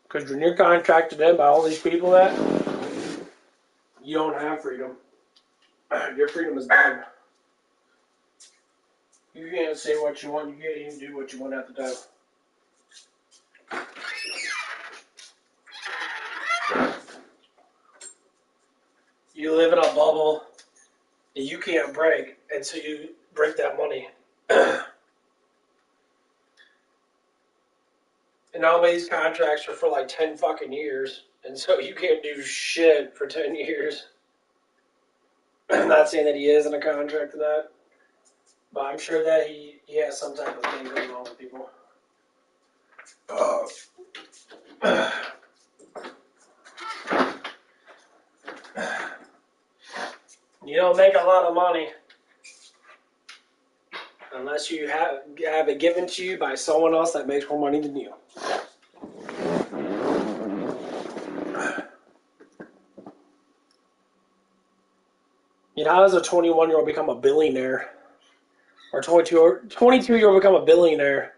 Because when you're contracted in by all these people that, you don't have freedom. Your freedom is done. You can't say what you want. You can't even do what you want at the time. You live in a bubble that you can't break until you break that money. And all these contracts are for like 10 fucking years. And so you can't do shit for 10 years. I'm not saying that he is in a contract to that. But I'm sure that he has some type of thing going on with people. You don't make a lot of money unless you have it given to you by someone else that makes more money than you. How does a 21-year-old become a billionaire? Or 22-year-old become a billionaire?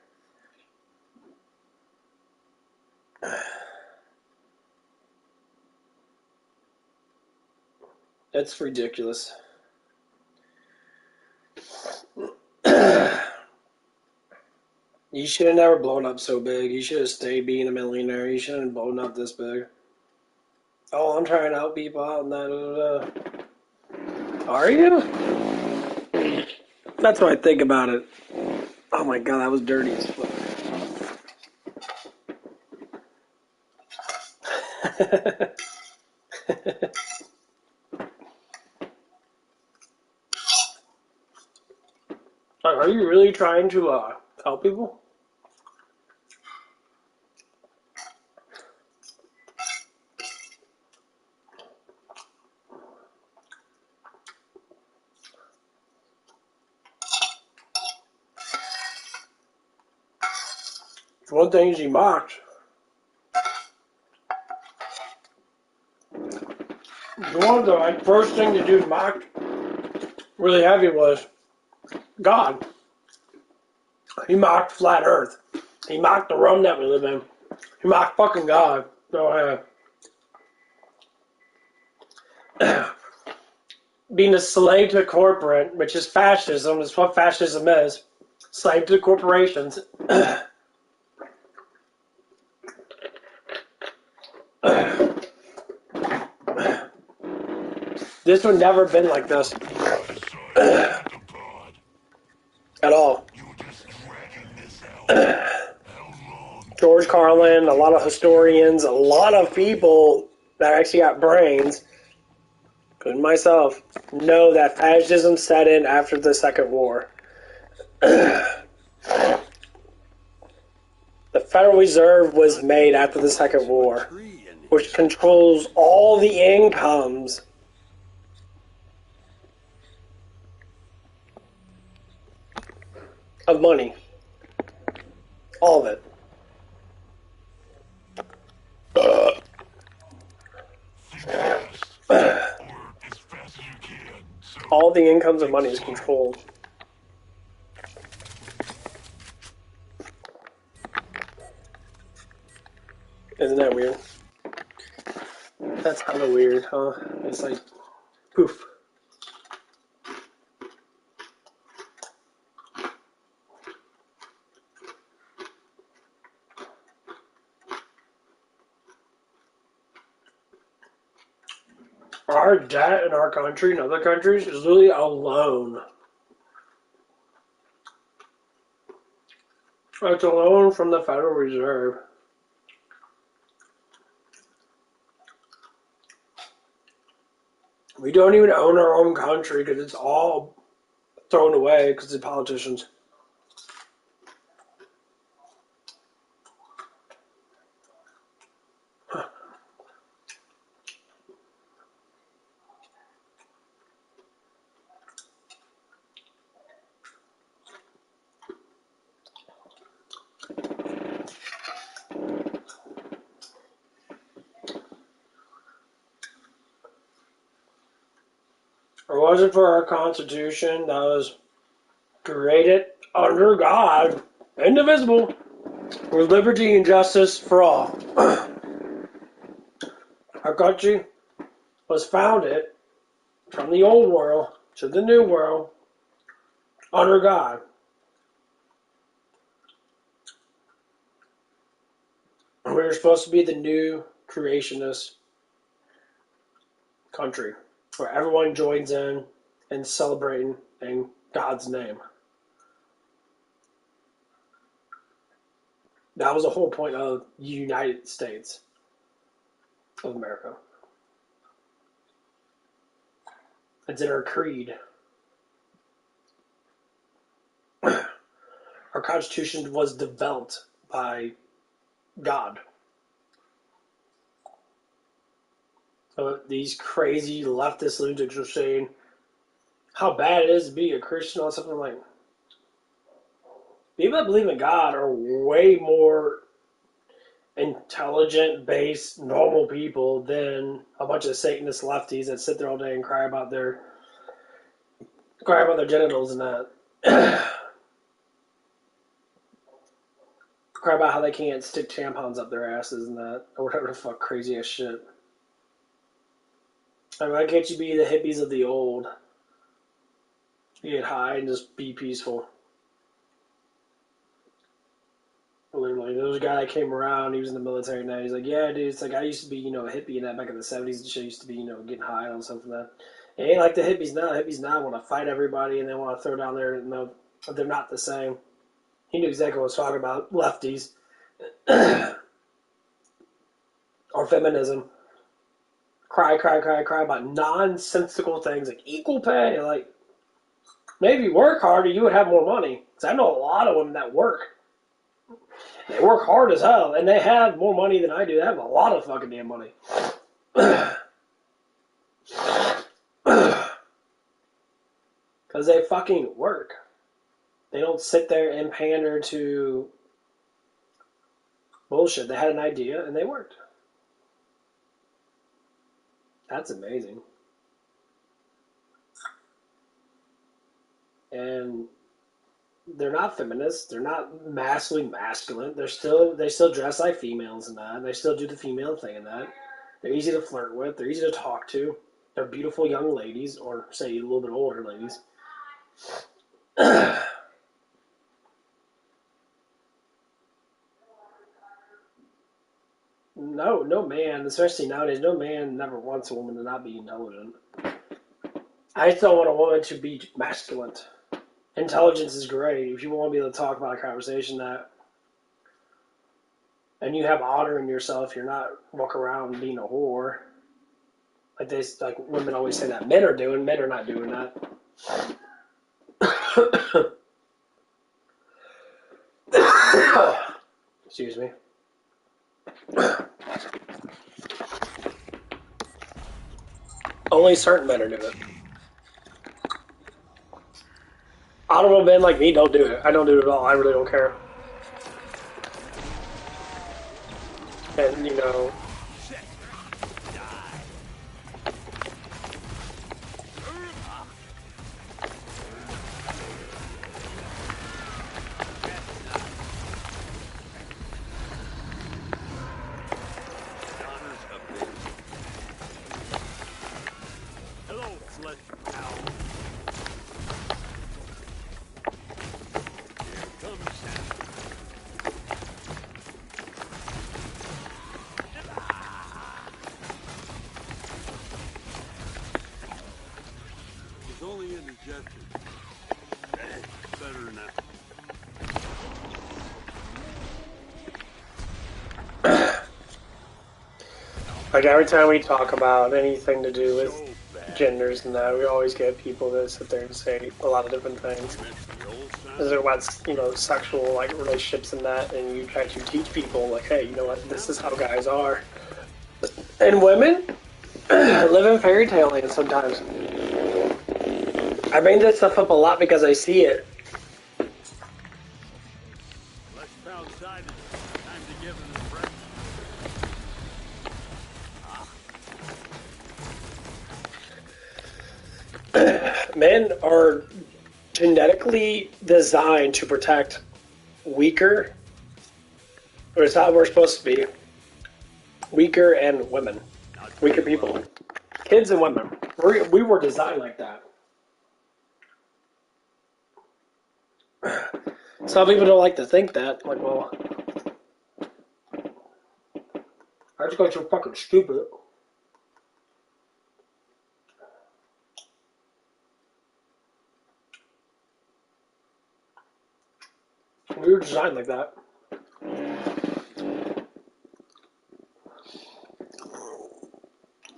That's ridiculous. You should have never blown up so big. You should have stayed being a millionaire. You shouldn't have blown up this big. Oh, I'm trying to help people out and that. Are you? That's what I think about it. Oh my god, that was dirty as fuck. Are you really trying to help people? One thing is he mocked. One of the first thing the dude mocked really heavy was God. He mocked flat Earth. He mocked the realm that we live in. He mocked fucking God. No, being a slave to corporate, which is fascism, is what fascism is. Slave to corporations. This would never have been like this. At all. George Carlin, a lot of historians, a lot of people that actually got brains, including myself, know that fascism set in after the Second War. The Federal Reserve was made after the Second War, which controls all the incomes of money. All of it. All the incomes of money is controlled. Isn't that weird? That's kind of weird, huh? It's like, poof. Our debt in our country and other countries is literally a loan. It's a loan from the Federal Reserve. We don't even own our own country because it's all thrown away because of politicians. Or was it for our Constitution that was created under God, indivisible, with liberty and justice for all? Our country was founded from the old world to the new world under God. We were supposed to be the new creationist country where everyone joins in and celebrating in God's name. That was the whole point of the United States of America. It's in our creed. Our Constitution was developed by God. So these crazy leftist lunatics are saying how bad it is to be a Christian or something like. People that believe in God are way more intelligent, based, normal people than a bunch of Satanist lefties that sit there all day and cry about their genitals and that. Cry about how they can't stick tampons up their asses and that, or whatever the fuck crazy ass shit. I mean, why can't you be the hippies of the old? You get high and just be peaceful. Literally, there was a guy that came around, he was in the military now, he's like, yeah, dude, it's like, I used to be, a hippie and that back in the 70s and shit, used to be, getting high on something like that. It ain't like the hippies now. Hippies now want to fight everybody and they want to throw down their, they're not the same. He knew exactly what I was talking about, lefties. Or feminism. Cry about nonsensical things like equal pay, like, maybe work harder, you would have more money. Because I know a lot of women that work. They work hard as hell, and they have more money than I do. They have a lot of fucking damn money. Because they fucking work. They don't sit there and pander to bullshit. They had an idea, and they worked. That's amazing. And they're not feminists. They're not massively masculine. They still dress like females and that. They still do the female thing and that. They're easy to flirt with. They're easy to talk to. They're beautiful young ladies, or say a little bit older ladies. No man, especially nowadays, no man never wants a woman to not be intelligent. I still want a woman to be masculine. Intelligence is great. If you want to be able to talk about a conversation that, and you have honor in yourself, you're not walk around being a whore. Like women always say that men are doing. Men are not doing that. Excuse me. Only certain men are doing it. Honorable men like me don't do it. I don't do it at all. I really don't care. And you know, Hello, flesh hound. Here comes Sam. It's only indigestion. Better than that. like every time we talk about anything to do with So bad. genders and that, we always get people that sit there and say a lot of different things. The old Is son. it about sexual like relationships and that, and you try to teach people like, hey, you know what, this is how guys are, and women live in fairy tale land sometimes. I bring this stuff up a lot because I see it. Let's pound sided. Time to give him his breakfast. Men are genetically designed to protect weaker, or it's how we're supposed to be, weaker and women, weaker people, kids and women. We were designed like that. Some people don't like to think that. Like, well, I just got you fucking stupid. We were designed like that.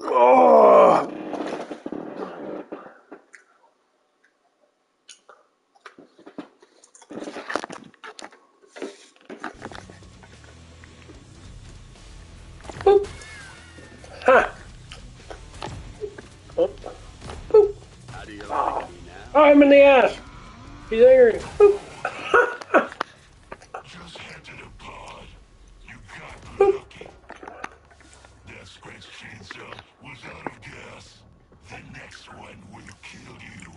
Oh. Boop. Ha. Oh. Boop. How do you like Oh. me now? Oh, I'm in the ass. He's angry. Boop. Just entered a pod. You got lucky. That scratch chainsaw was out of gas. The next one will kill you.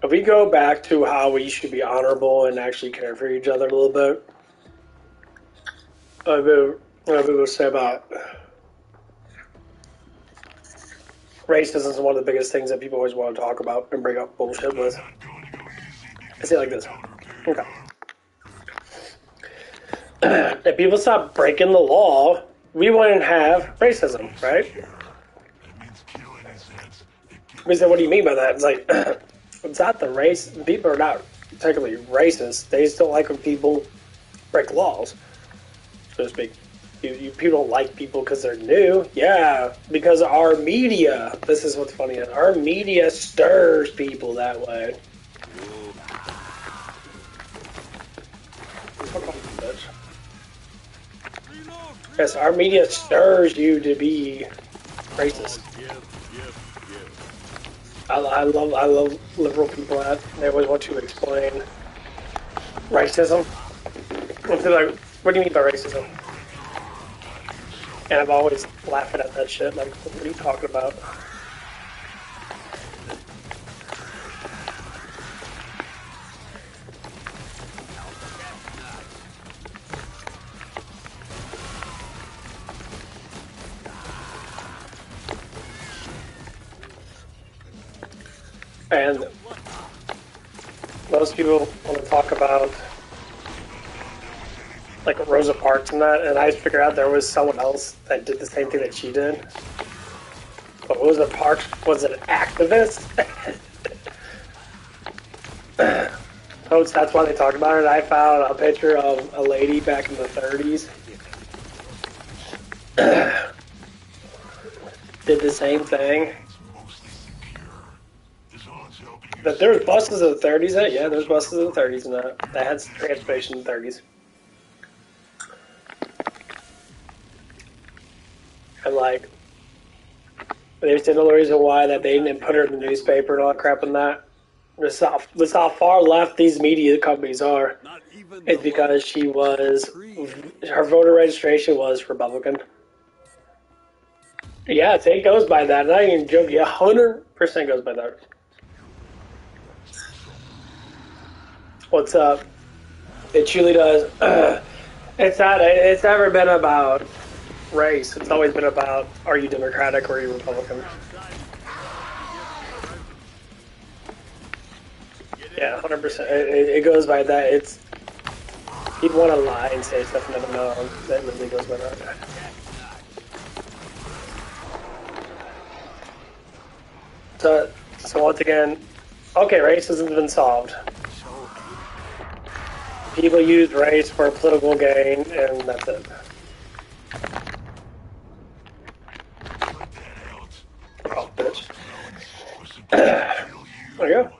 If we go back to how we should be honorable and actually care for each other a little bit, I will say about racism is one of the biggest things that people always want to talk about and bring up bullshit with. Not going to go easy I say it like this. Okay. If people stop breaking the law, we wouldn't have racism, right? That means killing his heads. We said, what do you mean by that? It's like, it's not the race. People are not technically racist. They just don't like when people break laws, so to speak. People don't like people because they're new. Yeah, because our media, this is what's funny, our media stirs people that way. Fuck off, bitch. Yes, our media stirs you to be racist. I love liberal people that they always want to explain racism. And they're like, what do you mean by racism? And I'm always laughing at that shit. Like, what are you talking about? And most people want to talk about like Rosa Parks and that, and I figured out there was someone else that did the same thing that she did. But Rosa Parks was an activist. So that's why they talk about it. I found a picture of a lady back in the 30s. Did the same thing. But there's buses in the 30s. Yeah, there's buses in the 30s and that had transportation in the 30s. And like, they said the reason why that they didn't put her in the newspaper and all that crap and that. This is how far left these media companies are. It's because she was, her voter registration was Republican. Yeah, it goes by that. Not even joking. 100% goes by that. What's up? It truly does. It's never been about race. It's always been about, are you Democratic or are you Republican? Yeah, 100%. It goes by that. It's, people want to lie and say stuff and never know. That really goes by that. So once again, okay, racism's been solved. People use race for political gain, and that's it. Oh, bitch. There you go.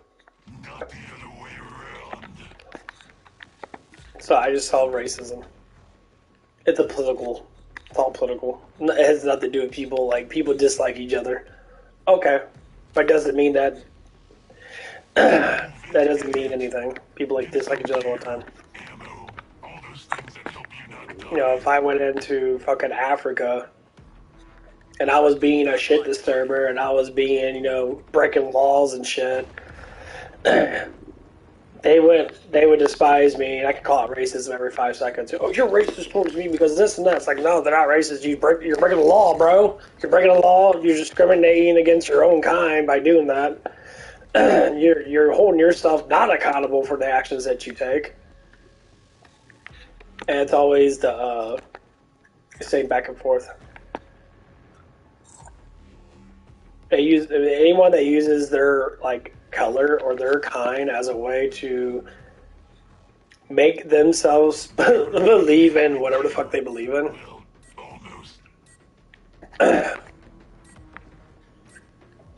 So I just solved racism. It's all political. It has nothing to do with people, like, people dislike each other. Okay. But doesn't mean that, that doesn't mean anything. People, like, dislike each other all the time. You know, if I went into fucking Africa and I was being a shit disturber and I was being, you know, breaking laws and shit, they would despise me, and I could call it racism every 5 seconds. Oh, you're racist towards me because this and that. It's like, no, they're not racist. You're breaking the law, bro. You're breaking the law. You're discriminating against your own kind by doing that. You're holding yourself not accountable for the actions that you take. And it's always the same back and forth. Anyone that uses their like color or their kind as a way to make themselves believe in whatever the fuck they believe in.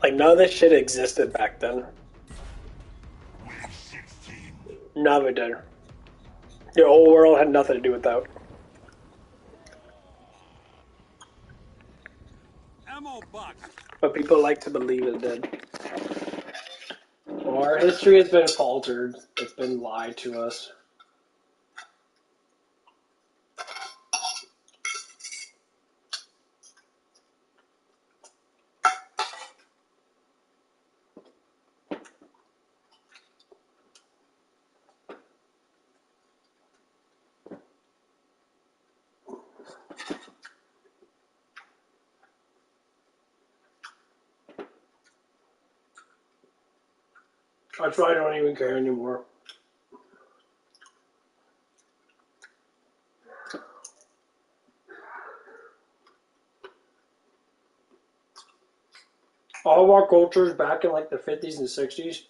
Like, none of this shit existed back then. None of it did. The whole world had nothing to do with that. But people like to believe it did. Well, our history has been faltered. It's been lied to us. That's why I don't even care anymore. All of our cultures back in like the 50s and 60s,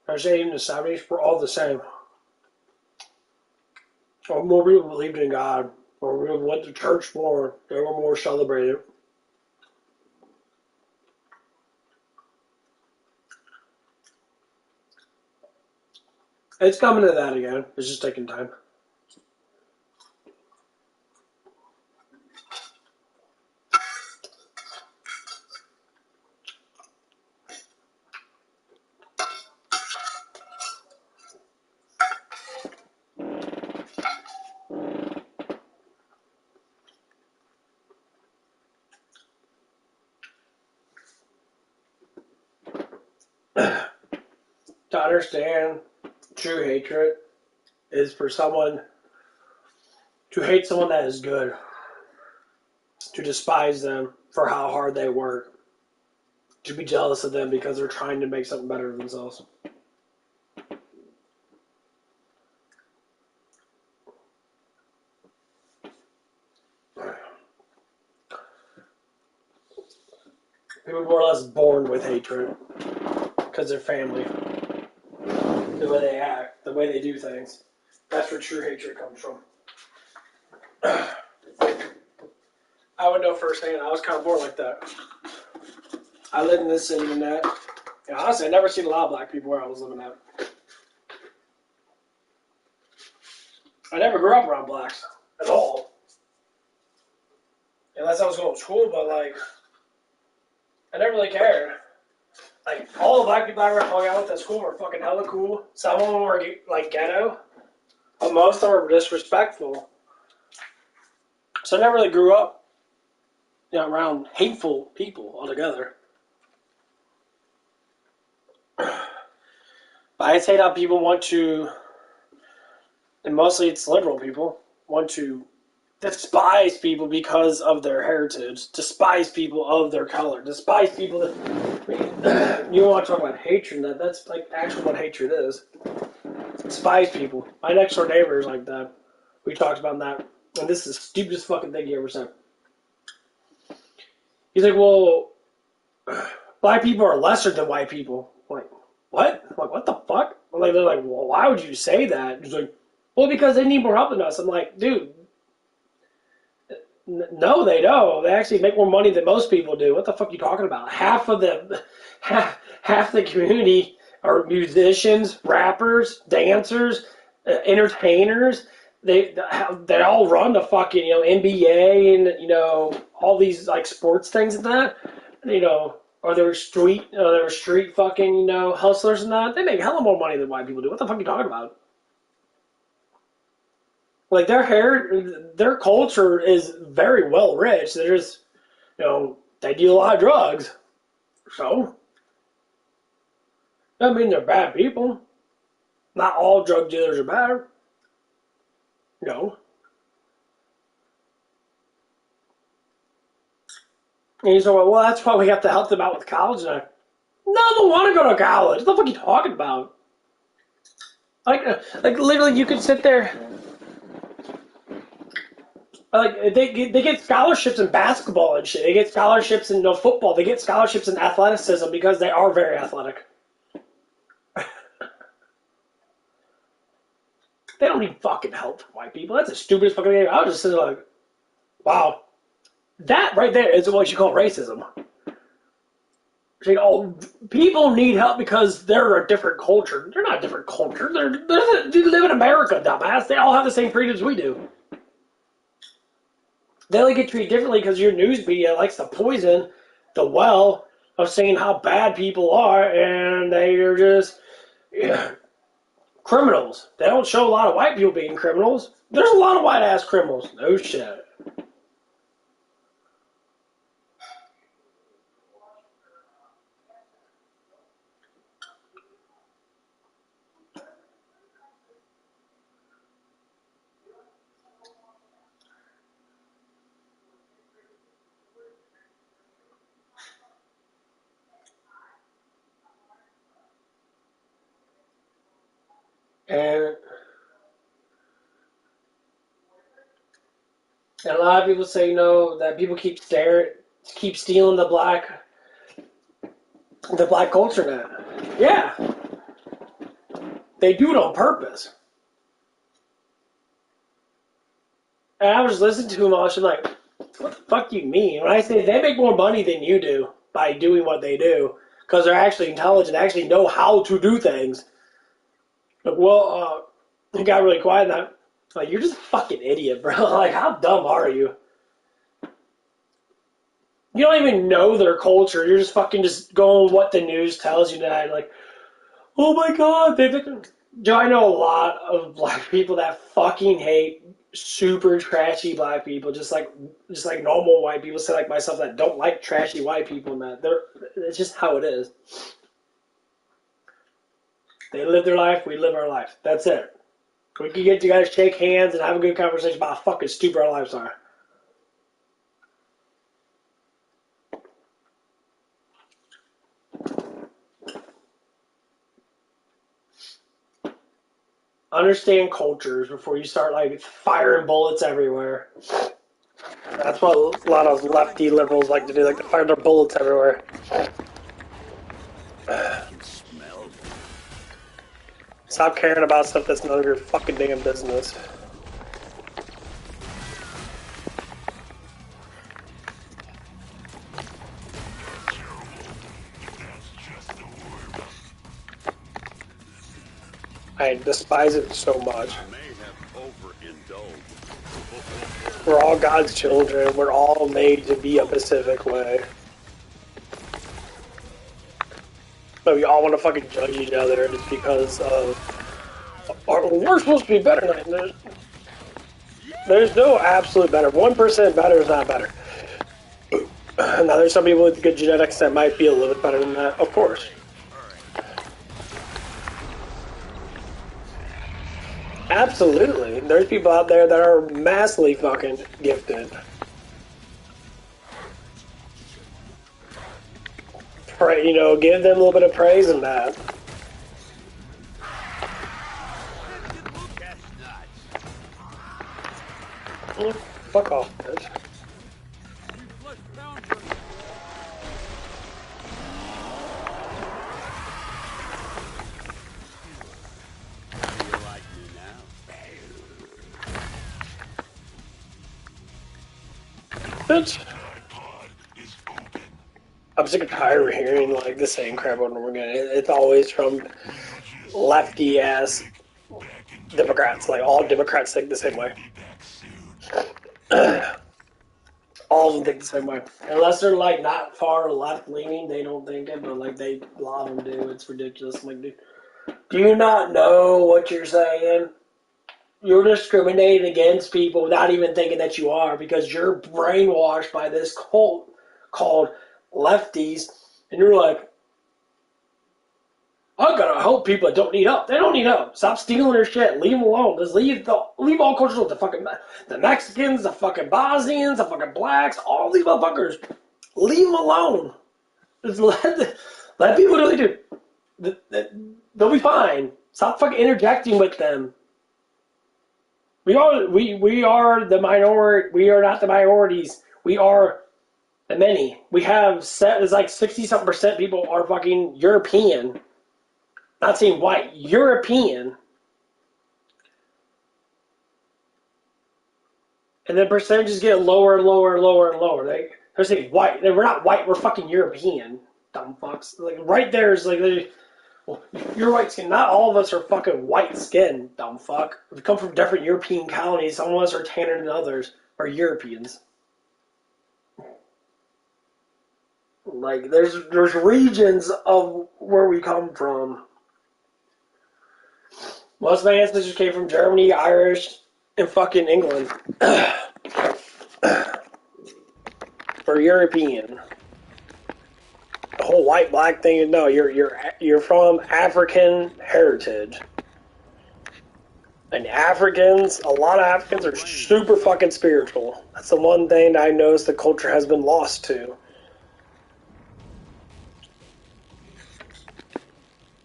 I say even the 70s, were all the same. Or more people believed in God, or people went to church more. They were more celebrated. It's coming to that again. It's just taking time. to understand true hatred is for someone to hate someone that is good, to despise them for how hard they work, to be jealous of them because they're trying to make something better of themselves. People are more or less born with hatred because they're family. The way they act, the way they do things. That's where true hatred comes from. I would know firsthand. I was kind of born like that. I lived in this city and that. And honestly, I never seen a lot of black people where I was living at. I never grew up around blacks at all. Unless I was going to school, but like, I never really cared. Like, all the black people I ever hung out with at school were fucking hella cool. Some of them were like ghetto, but most of them were disrespectful. So I never really grew up, around hateful people altogether. But I'd say that people want to, and mostly it's liberal people, want to despise people because of their heritage, despise people of their color, despise people that, you want to talk about hatred, that's like actually what hatred is. Despise people. My next door neighbor is like that. We talked about that, and this is the stupidest fucking thing he ever said. He's like, well, black people are lesser than white people. I'm like, what? I'm like, what the fuck? Like, they're like, well, why would you say that? He's like, well, because they need more help than us. I'm like, dude, no, they don't. They actually make more money than most people do. What the fuck are you talking about? Half the community are musicians, rappers, dancers, entertainers. They all run the fucking NBA and all these like sports things and that. Or they're street fucking hustlers and that. They make hella more money than white people do. What the fuck are you talking about? Like their culture is very well rich. They're just, they do a lot of drugs. So, doesn't mean they're bad people. Not all drug dealers are bad. No. And you say, well, that's why we have to help them out with college. And none of them want to go to college. What the fuck are you talking about? Like literally, you could sit there. Like they get scholarships in basketball and shit. They get scholarships in football. They get scholarships in athleticism because they are very athletic. They don't need fucking help from white people. That's the stupidest fucking thing. I was just sitting there like, wow, that right there is what you call racism. Saying, oh, people need help because they're a different culture. They're not a different culture. They live in America, dumbass. They all have the same freedoms we do. They only get treated differently because your news media likes to poison the well of saying how bad people are, and they are just criminals. They don't show a lot of white people being criminals. There's a lot of white-ass criminals. No shit. And a lot of people say, that people keep stealing the black culture now. Yeah. They do it on purpose. And I was listening to him, I was like, what the fuck do you mean? When I say they make more money than you do by doing what they do, because they're actually intelligent, actually know how to do things. Like, well, it got really quiet, and like, you're just a fucking idiot, bro. Like, how dumb are you? You don't even know their culture. You're just fucking just going with what the news tells you tonight. Like, oh my god, Joe, I know a lot of black people that fucking hate super trashy black people, just like normal white people, say like myself, that don't like trashy white people, and that it's just how it is. They live their life, we live our life. That's it. We can get together, shake hands, and have a good conversation about how fucking stupid our lives are. Understand cultures before you start like firing bullets everywhere. That's what a lot of lefty liberals like to do, like to fire their bullets everywhere. I can smell it. Stop caring about stuff that's none of your fucking damn business. I despise it so much. I may have overindulged. We're all God's children. We're all made to be a Pacific way. But we all want to fucking judge each other just because of... we're supposed to be better than that. There's no absolute better. 1% better is not better. Now, there's some people with good genetics that might be a little bit better than that, of course. Absolutely. There's people out there that are massively fucking gifted. Pray, you know, give them a little bit of praise in that. Fuck off, bitch. Bitch. I'm sick and tired of hearing like the same crap over and over again. It's always from lefty ass Democrats. Like all Democrats think the same way. All of them think the same way. Unless they're like not far left leaning, they don't think it, but like a lot of them do. It's ridiculous. I'm like, dude, do you not know what you're saying? You're discriminating against people without even thinking that you are because you're brainwashed by this cult called lefties, and you're like, I gotta help people that don't need help. They don't need help. Stop stealing their shit. Leave them alone. Just leave all cultures alone. The Mexicans, the fucking Bosnians, the fucking blacks, all these motherfuckers. Leave them alone. Just let people do what they do. They'll be fine. Stop fucking interjecting with them. We are the minority. We are not the minorities. We are the many. We have it's like 60-something% people are fucking European. Not saying white, European. And the percentages get lower and lower and lower and lower. They're saying white. We're not white, we're fucking European. Dumb fucks. Like right there is like, well, you're white skin. Not all of us are fucking white skin, dumb fuck. We come from different European colonies. Some of us are tanner than others. Are Europeans. Like there's regions of where we come from. Most of my ancestors came from Germany, Irish, and fucking England. Or European. The whole white black thing. No, you're from African heritage. And Africans, a lot of Africans are super fucking spiritual. That's the one thing that I noticed the culture has been lost to.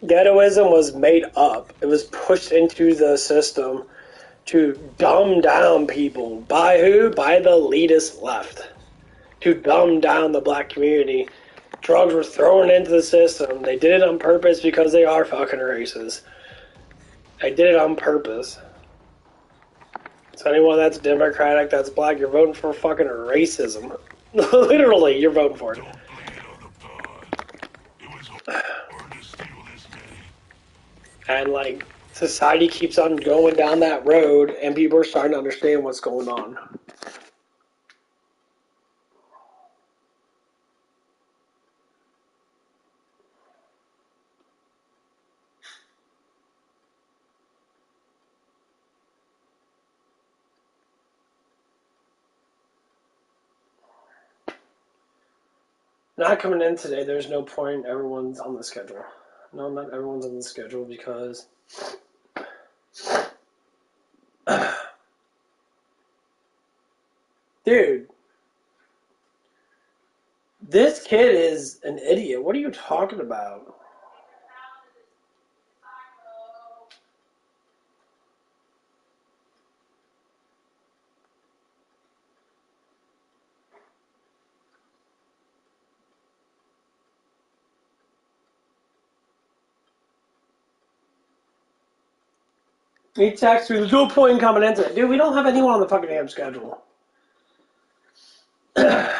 Ghettoism was made up. It was pushed into the system to dumb down people. By who? By the elitist left. To dumb down the black community. Drugs were thrown into the system. They did it on purpose because they are fucking racist. They did it on purpose. So anyone that's Democratic, that's black, you're voting for fucking racism. Literally, you're voting for it. And like society keeps on going down that road, and people are starting to understand what's going on. Not coming in today. There's no point. Everyone's on the schedule. No, not everyone's on the schedule because dude, this kid is an idiot. What are you talking about? He texts me, there's no point in coming into it. Dude, we don't have anyone on the fucking damn schedule. Oh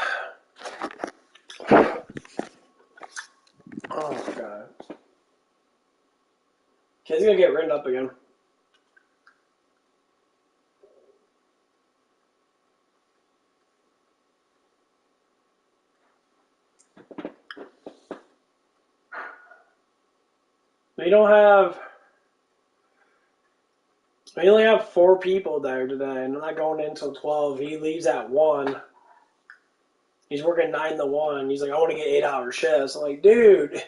my god. Kid's gonna get written up again. We don't have. We only have 4 people there today, and I'm not going in until 12. He leaves at 1. He's working 9 to 1. He's like, I want to get 8-hour shifts. I'm like, dude,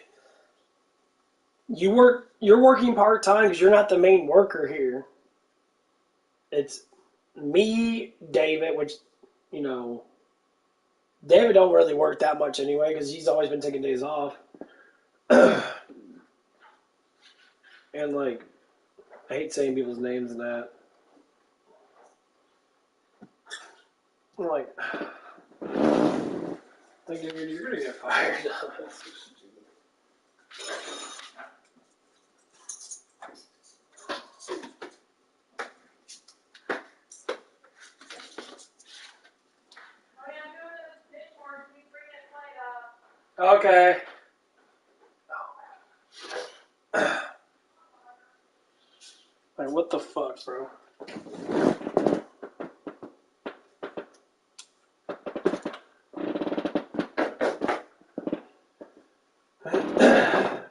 you're working part time because you're not the main worker here. It's me, David, which, you know, David don't really work that much anyway because he's always been taking days off. And like, I hate saying people's names and that. I'm like, you're gonna get fired. Okay. Like, what the fuck, bro?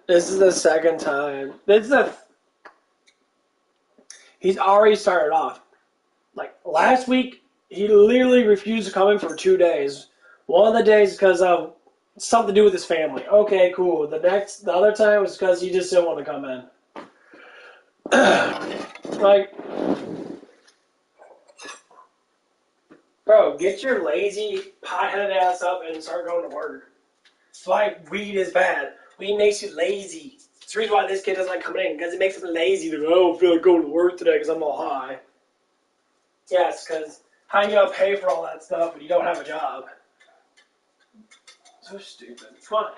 This is the second time. He's already started off. Like, last week, he literally refused to come in for 2 days. One of the days because of something to do with his family. Okay, cool. The other time was because he just didn't want to come in. Like, bro, get your lazy, pot-headed ass up and start going to work. That's why weed is bad. Weed makes you lazy. That's the reason why this kid doesn't like coming in, because it makes him lazy. Like, I don't feel like going to work today because I'm all high. Yes, because how you gonna pay for all that stuff when you don't have a job? So stupid. Come on.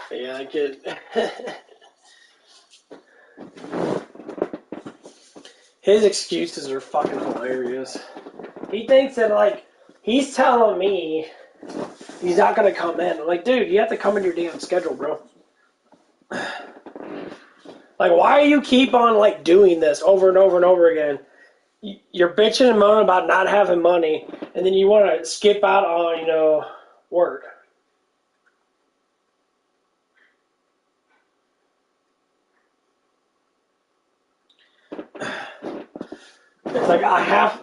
Yeah, I get. His excuses are fucking hilarious. He thinks that, like, he's telling me he's not gonna come in. I'm like, dude, you have to come in your damn schedule, bro. Like, why do you keep on, like, doing this over and over and over again? You're bitching and moaning about not having money, and then you want to skip out on, work. It's like I have.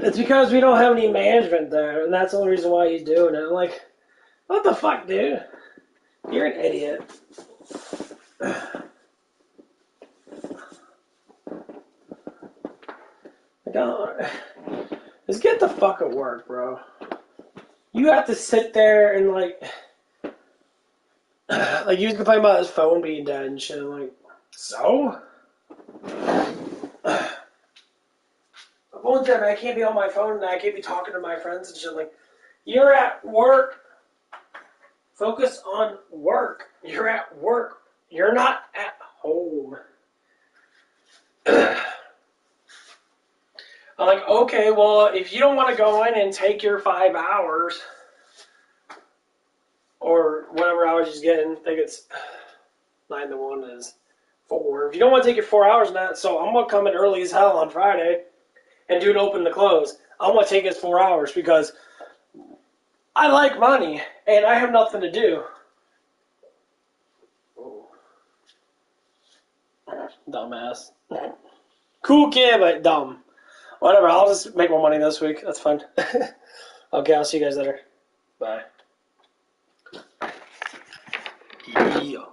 It's because we don't have any management there, and that's the only reason why he's doing it. I'm like, what the fuck, dude? You're an idiot. Just get the fuck at work, bro. You have to sit there and like he was complaining about his phone being dead and shit. I'm like, so? My phone's dead, man. I can't be on my phone and I can't be talking to my friends and shit. Like, you're at work. Focus on work. You're at work. You're not at home. I'm like, okay, well, if you don't want to go in and take your 5 hours or whatever hours he's getting, I think it's 9 to 1 is 4. If you don't want to take your 4 hours in that, so I'm going to come in early as hell on Friday and do it open to close. I'm going to take his 4 hours because I like money and I have nothing to do. Dumbass. Cool kid, but dumb. Whatever, I'll just make more money this week. That's fun. Okay, I'll see you guys later. Bye. Yeah.